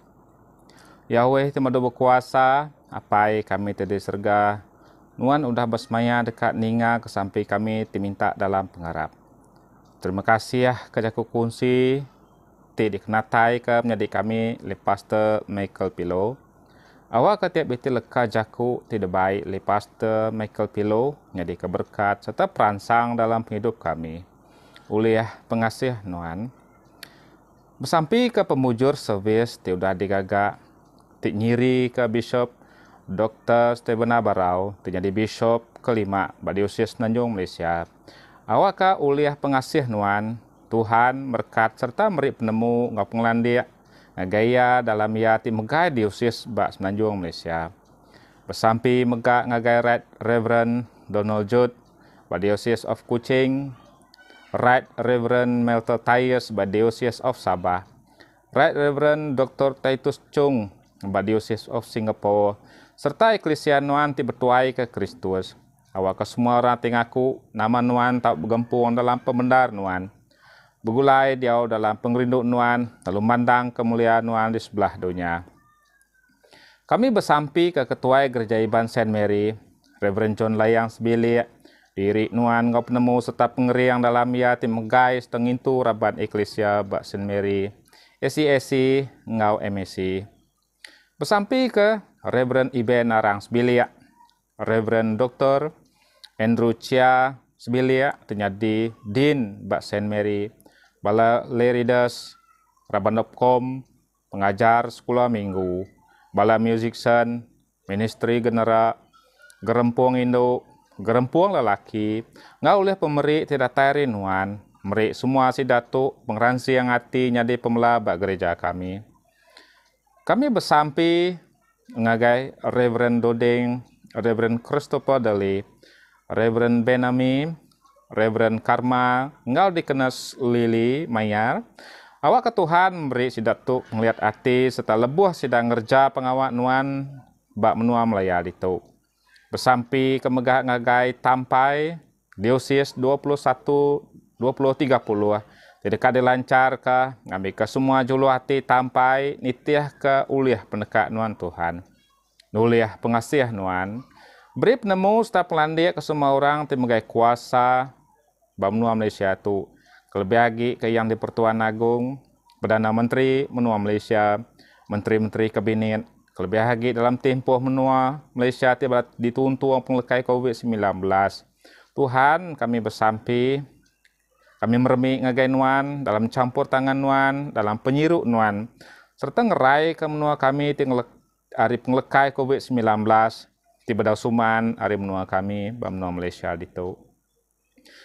Yahweh temado berkuasa, apai kami tadi serga nuan udah bersemaya dekat ninga kesampi kami diminta dalam pengharap. Terima kasih ke jaku kunci ti dikenatai ke menjadi kami lepas te Michael Pilo. Awak ketiap beti leka jaku tidak baik lepas te Michael Pilo jadi keberkat serta perangsang dalam hidup kami. Oleh pengasih nuan. Bersampi ke pemujur servis ti udah digagak ti nyiri ke Bishop Dr. Stephen Abarau ti jadi Bishop kelima Diocese Semenanjung Malaysia. Awak ka oleh pengasih nuan Tuhan berkat serta beri penemu ngau penglandia ngagaya dalam ia ti megai Diocese bak Semenanjung Malaysia. Bersampi megak ngagai Right Reverend Donald Judd bak Diocese of Kuching, Right Reverend Melter Tyers bak Diocese of Sabah, Right Reverend Dr. Titus Chung bak Diocese of Singapore, serta eklesia nuan ti bertuai ke Kristus. Awak ke semua orang ti ngaku nama nuan tak bergempung dalam pemendar nuan. Begulai dia dalam pengerinduk nuan, lalu mandang kemuliaan nuan di sebelah dunia. Kami bersampi ke Ketua Gereja Iban St. Mary, Reverend John Layang Sebilik, diri nuan ngau penemu serta pengeriang dalam ia tim megai setengintu raban eklesia bak St. Mary, SCSC ngau MSC. Bersampi ke Reverend Iben Narang Sebilik, Reverend Dr. Andrew Chia Sebilik, terjadi Dean bak St. Mary, Bala Leridas, Raban.com, pengajar sekolah minggu, Bala Musician, Ministry Genera, Gerempung Indo, Gerempung lelaki, ngau oleh pemeri tidak tayari nuan, meri semua si datuk, pengransi yang hati nyadi pemela bak gereja kami. Kami bersampi ngagai Reverend Doding, Reverend Christopher Daly, Reverend Benami, Reverend Karma, ngau dikenas Lili Mayar. Awak ke Tuhan memberi si datuk melihat hati serta lebuh sidang ngerja pengawak nuan bak menua melaya itu. Bersampi ke megah ngagai tampai Diocese 2030. Jadi kade lancar ke ngambil ke semua julu hati tampai nitiah ke uliah pendekat nuan Tuhan. Uliah pengasih nuan. Beri penemu serta pelandia ke semua orang ti megai kuasa Bamnua Malaysia tu. Kelebih lagi ke yang di Pertuan Agung, Perdana Menteri menua Malaysia, Menteri-Menteri Kabinet. Kelebih lagi dalam tempoh menua Malaysia tiba dituntung penglekai COVID-19. Tuhan kami bersampi, kami meremik ngagai nuan, dalam campur tangan nuan, dalam penyiruk nuan, serta ngerai ke menua kami hari penglekai COVID-19, tiba dausuman hari menua kami, Bamnua Malaysia itu.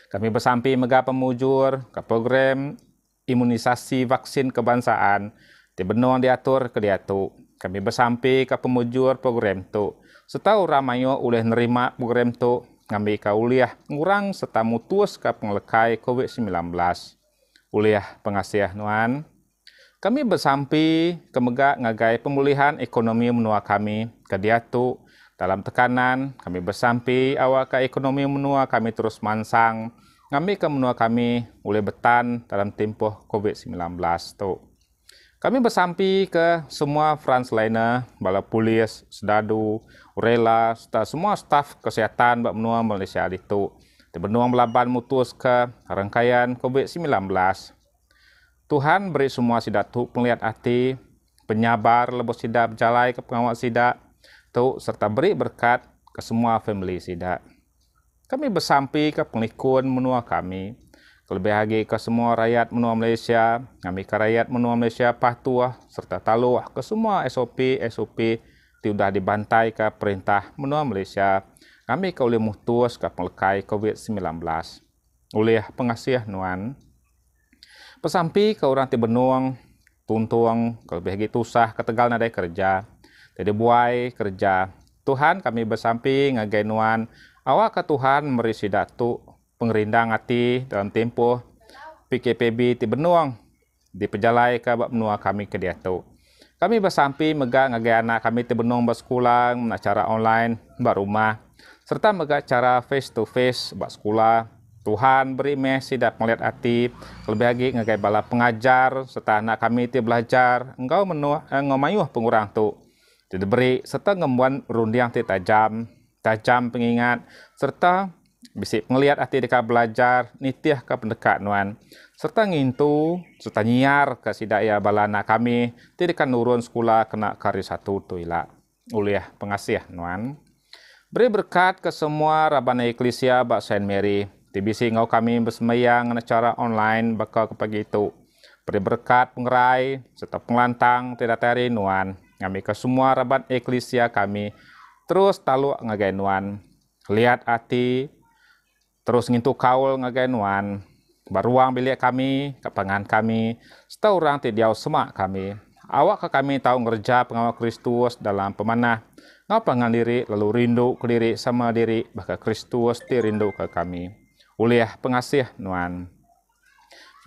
Kami bersampi mega pemujur ke program imunisasi vaksin kebangsaan di benua diatur ke diatu. Kami bersampi ke pemujur program tu. Serta ramayo oleh nerima program tu ngambil ke uliah ngurang serta mutus ke penglekai COVID-19. Uliah pengasih nuan. Kami bersampi ke mega ngagai pemulihan ekonomi menua kami ke diatu. Dalam tekanan, kami bersampi awak ke ekonomi menua kami terus mansang. Kami ke menua kami oleh betan dalam tempoh COVID-19 tu. Kami bersampi ke semua frontliner, bala polis, sedadu, rela, serta semua staf kesihatan bak menua Malaysia itu. Di benua melaban mutus ke rangkaian COVID-19. Tuhan beri semua sidatu penglihat hati, penyabar lebih sidak berjalai ke pengawal sidak tu, serta beri berkat ke semua family sidak. Kami bersampi ke pengikut menua kami. Terlebih lagi ke semua rakyat menua Malaysia, kami ke rakyat menua Malaysia patuh serta taluh ke semua SOP sudah dibantai ke perintah menua Malaysia. Kami ke oleh mutus ke pelekai COVID-19. Oleh pengasih nuan, pesampi ke orang ti benung, tuntung, kelebih lagi tusah ketegal nadai kerja. Jadi buai kerja. Tuhan kami bersampi ngagai nuan, awak ke Tuhan merisi datu pengerindang hati dalam tempoh PKPB ti benuang di pejalai ke benua kami ke dia tu. Kami bersampi megak ngagai anak kami ti benuang bersekolah nak cara online berumah serta megak cara face to face bersekolah. Tuhan beri meh sidak melihat hati lebih lagi ngagai bala pengajar serta anak kami ti belajar engkau ngomayuh pengurang tu. Jadi beri serta ngembuan rundiang ti tajam pengingat serta bisik ngelihat hati dekat belajar nitiah ke pendekat nuan serta ngintu serta nyiar ke sidaya bala anak kami tidak nurun sekolah kena kari satu tu ila uliah pengasih nuan beri berkat ke semua rabana eklesia bak Saint Mary tibisi ngau kami bersemayang cara online bakal ke pagi itu beri berkat pengerai serta penglantang tidak tari nuan kami ke semua raban eklesia kami terus talu ngagai nuan lihat hati terus ngintu kaul ngagai nuan baruang bilik kami kepangan kami setau orang ti diau semak kami awak ke kami tahu ngerja pengawal Kristus dalam pemanah ngau pangan diri lalu rindu ke diri sama diri bahkan Kristus ti rindu ke kami uliah pengasih nuan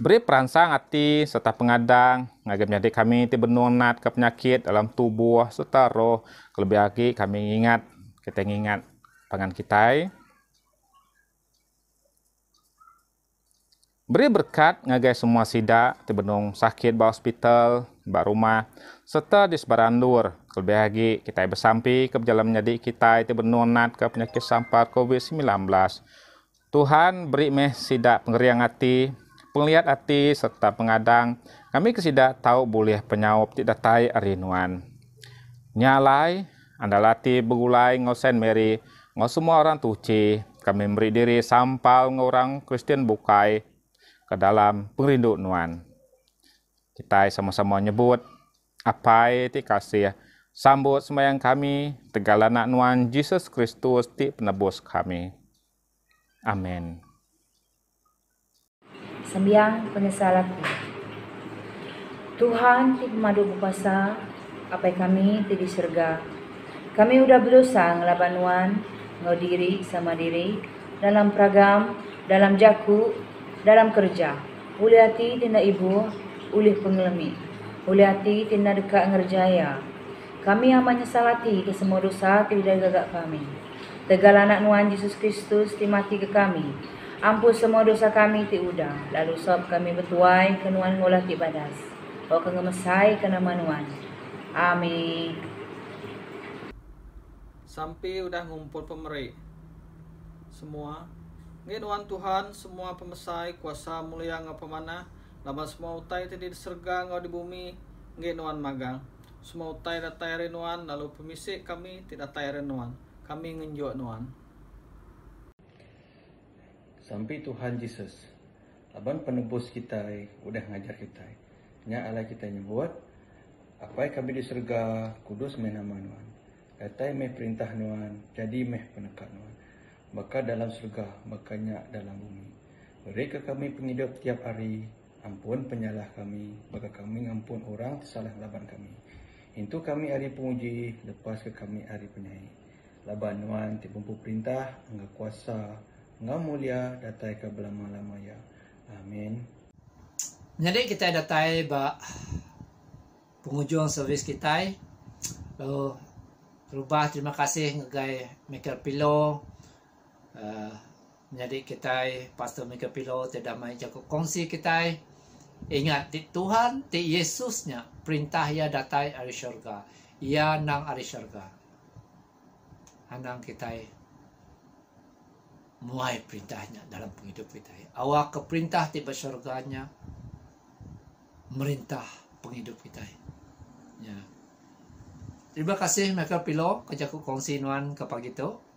beri perangsang hati serta pengadang ngagai menjadi kami ti benunat ke penyakit dalam tubuh serta roh kelebih lagi kami ingat kita ingat pangan kita beri berkat ngagai semua sidak ti benung sakit ba hospital ba rumah serta di sebarandur lebih lagi kita bersampi ke berjalan menjadi kita ti benunat ke penyakit sampar COVID-19. Tuhan beri meh sidak pengeriang hati penglihat hati serta pengadang kami kesidak tahu boleh penyaup tidak tai arinuan nyalai andalati begulai ngau Saint Mary ngau semua orang tuci kami beri diri sampal ngorang Kristen bukai ke dalam perindu nuan. Kita sama-sama nyebut apa ti kasih sambut sembahyang kami tegal anak nuan Yesus Kristus ti penebus kami. Amin. Sembiang penyesalanku. Tuhan ti pemadu kuasa apa kami ti di surga. Kami udah berusaha ngelaban nuan ngau diri sama diri dalam peragam, dalam jaku, dalam kerja, uli hati tina ibu, uli pengelemi, uli hati tina dekat ngerjaya. Kami yang menyesalati ke semua dosa tidak gagak kami. Tegal anak nuan Yesus Kristus ti mati ke kami. Ampun semua dosa kami ti udah. Lalu sob kami bertuai ke nuan ngolah ti badas. O ke ngemesai ke nama nuan. Amin. Sampai udah ngumpul pemerih semua Nginuan Tuhan semua pemesai kuasa mulia ngau pemanah lama semua utai tadi diserga ngau di bumi nginuan magang semua utai datai renuan lalu pemisik kami tidak datai renuan kami ngenjuk nuan Sampai Tuhan Yesus laban penebus kita udah ngajar kita nya Allah kita nyebut apa kami diserga kudus meh nama nuan datai meh perintah nuan jadi meh penekat nuan maka dalam surga, makanya dalam bumi. Beri ke kami penghidup tiap hari, ampun penyalah kami, maka kami ampun orang salah laban kami. Itu kami hari penguji, lepas ke kami hari penyai. Laban nuan tipumpu perintah, enggak kuasa, enggak mulia, datai ke belama-lamaya. Amin. Jadi kita datai ba penghujung servis kita. Lalu rubah terima kasih ngagai Michael Pilo. Jadi kita Pastor Michael Pilo tidak main jago kongsi kita ingat di Tuhan di Yesusnya perintah ia datai ari syurga ia nang ari syurga anang kita muai perintahnya dalam penghidup kita awak ke perintah tiba syurganya merintah penghidup kita ya. Terima kasih Michael Pilo kejaku kongsi nuan ke pagi itu.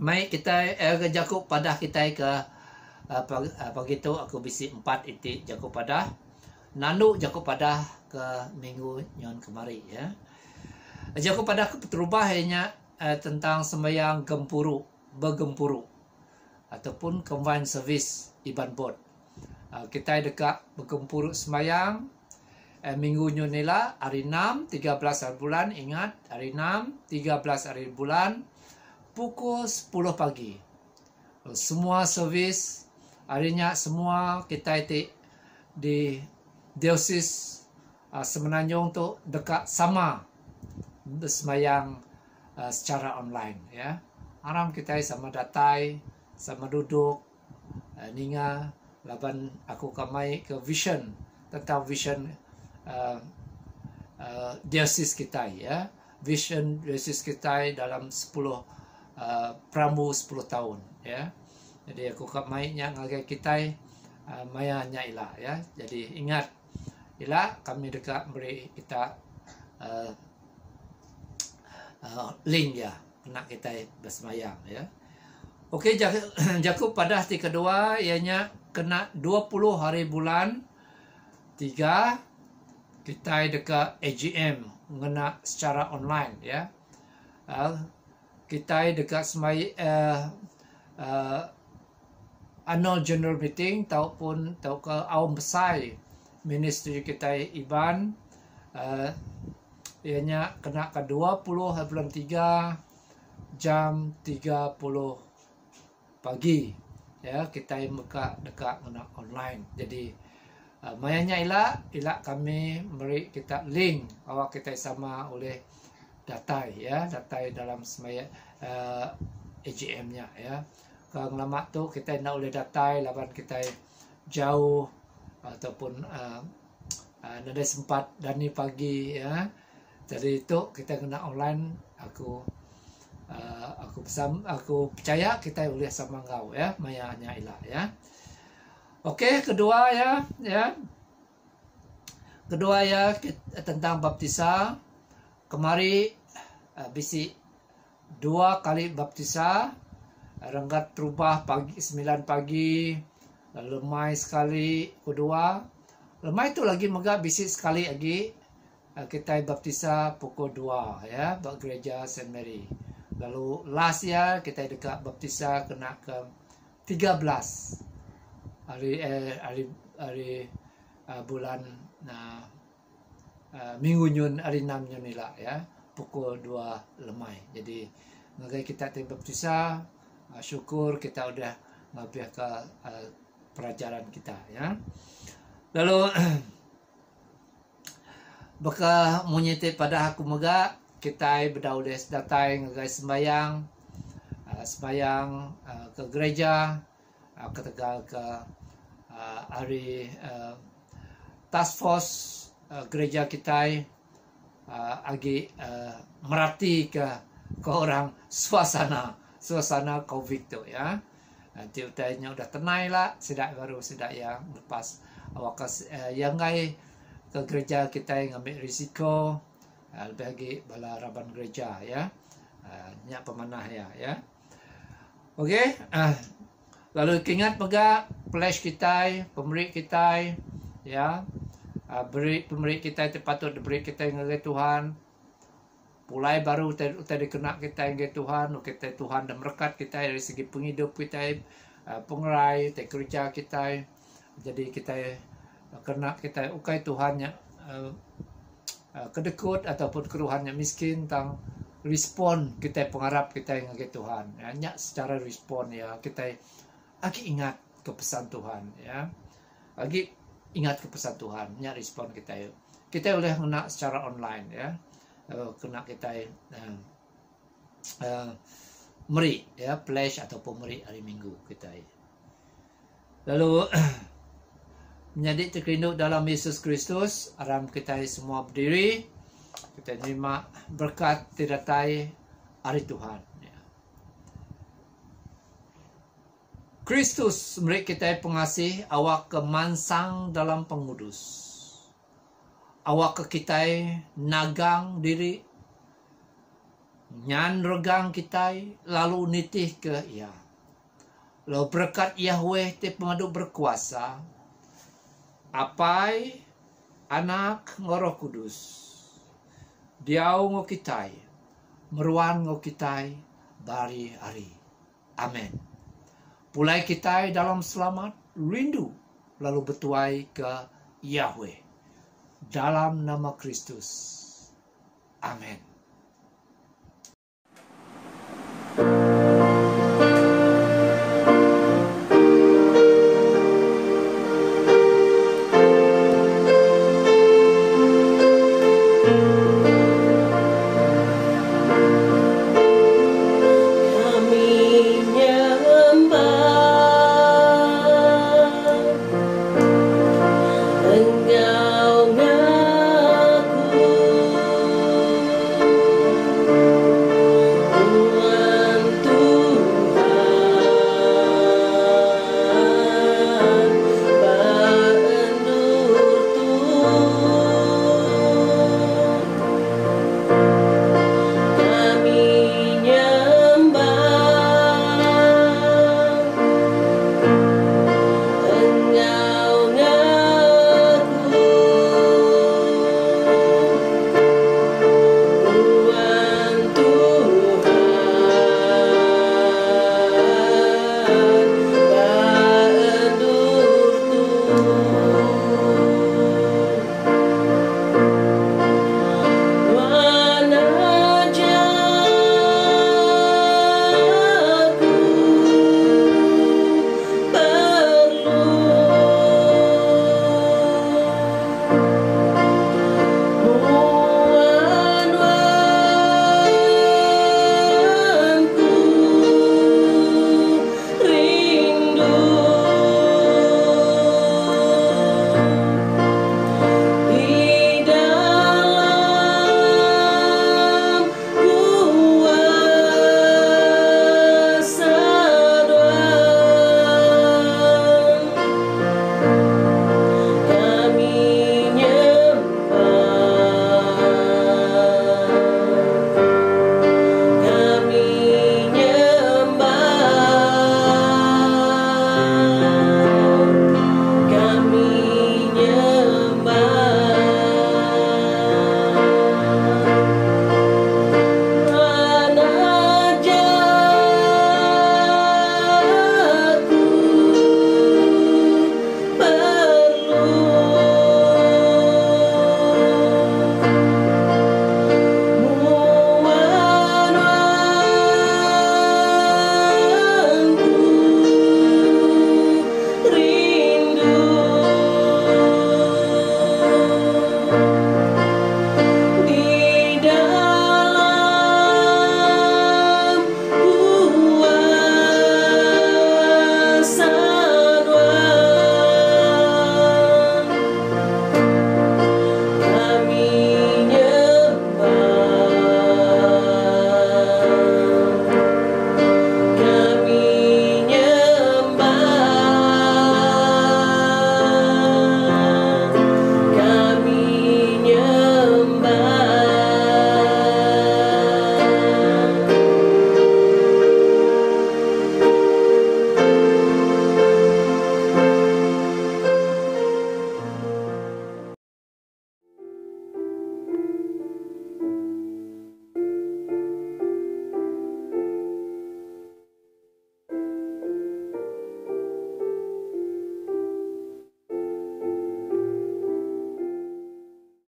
mai kita jaku padah kita ke pagi tu aku bisi 4 itik jaku padah nanu jaku padah ke minggu nyon kemari ya. Jaku padah terubah hanya tentang sembahyang bergempuru ataupun combined service iban bot. Kita dekat bergempuru sembahyang minggu nyon nila hari 6 13 hari bulan, ingat hari 6 13 hari bulan pukul 10 pagi. Semua servis harinya semua kita di Diosis Semenanjung tu dekat sama bersemayang secara online ya. Aram kita sama datai, sama duduk ninga laban aku kamai ke vision tentang vision Diosis kita ya. Vision Diosis kita dalam 10 Pramu 10 tahun ya. Jadi aku kamai nya ngagai kita maya nya ila ya. Jadi ingat ila kami dekat beri kita link ya nak kita bersemayang ya. Okey, jaku pada hati kedua ianya kena 20 hari bulan 3 kita dekat AGM mengena secara online ya. Kita dekat semai annual general meeting ataupun ke awam besar ministry kita Iban ianya kena ke 20 bulan 3 jam 30 pagi ya. Kita muka dekat mena online. Jadi mayanya ila kami beri kita link awak kita sama oleh datai ya, datai dalam semaya AGM-nya ya. Kalau lama tu kita nak oleh datai laban kita jauh ataupun ada sempat dani pagi ya. Jadi itu kita kena online. Aku percaya kita boleh sama kau ya, mayanya ila ya. Okey, kedua ya. Kedua ya tentang baptisa. Kemari bisi 2 kali baptisa. Renggat terubah pagi 9 pagi. Lemai sekali kedua. Lemai itu lagi megah bisi sekali lagi. Kita baptisa pukul 2 ya, bak gereja St. Mary. Lalu last ya kita dekat baptisa kena ke 13 hari bulan minggu nyun hari 6 nyun nila ya, pukul 2 lemai. Jadi ngagai kita baptisa syukur kita udah ngabih ke pelajaran kita ya. Lalu baka munyete pada aku mega kita berdaules datai ngagai sembayang ke gereja ke Tegal ke hari task force gereja kita agi merati ke orang suasana COVID tu ya. Nanti utainya udah tenai lah, sidak yang lepas awak yang ngai ke gereja kita ngambil risiko lebih lagi bala raban gereja ya. Nyak pemanah ya. Okey, lalu ingat mega pledge kita, pemberi kita ya. Pemberi kita itu patut diberi kita ngagai Tuhan. Mulai baru tadi kena kita ngagai Tuhan, kita Tuhan dan berkat kita dari segi penghidup kita, pengerai, kerja kita. Jadi kita kena kita ukai Tuhannya kedekut ataupun keruhannya miskin tentang respon kita pengharap kita ngagai Tuhan. Hanya secara respon ya kita lagi ingat kepesan Tuhan ya. Lagi ingat kepesan Tuhan, nya respon kita. Kita boleh kena secara online ya. Kena kita meri ya, pledge ataupun meri hari Minggu kita. Lalu menjadi terkinduk dalam Yesus Kristus, aram kita semua berdiri, kita terima berkat tiratai hari Tuhan. Kristus memberi kita pengasih, awak kemansang dalam pengudus. Awak ke kita nagang diri, Nyan regang kita lalu nitih ke ia. Lalu berkat Yahweh te pemadu berkuasa. Apai anak ngoroh kudus. Diau ngo kitai. Meruan ngo kitai bari hari. Amin. Pulai kitai dalam selamat rindu lalu bertuai ke Yahweh. Dalam nama Kristus. Amin.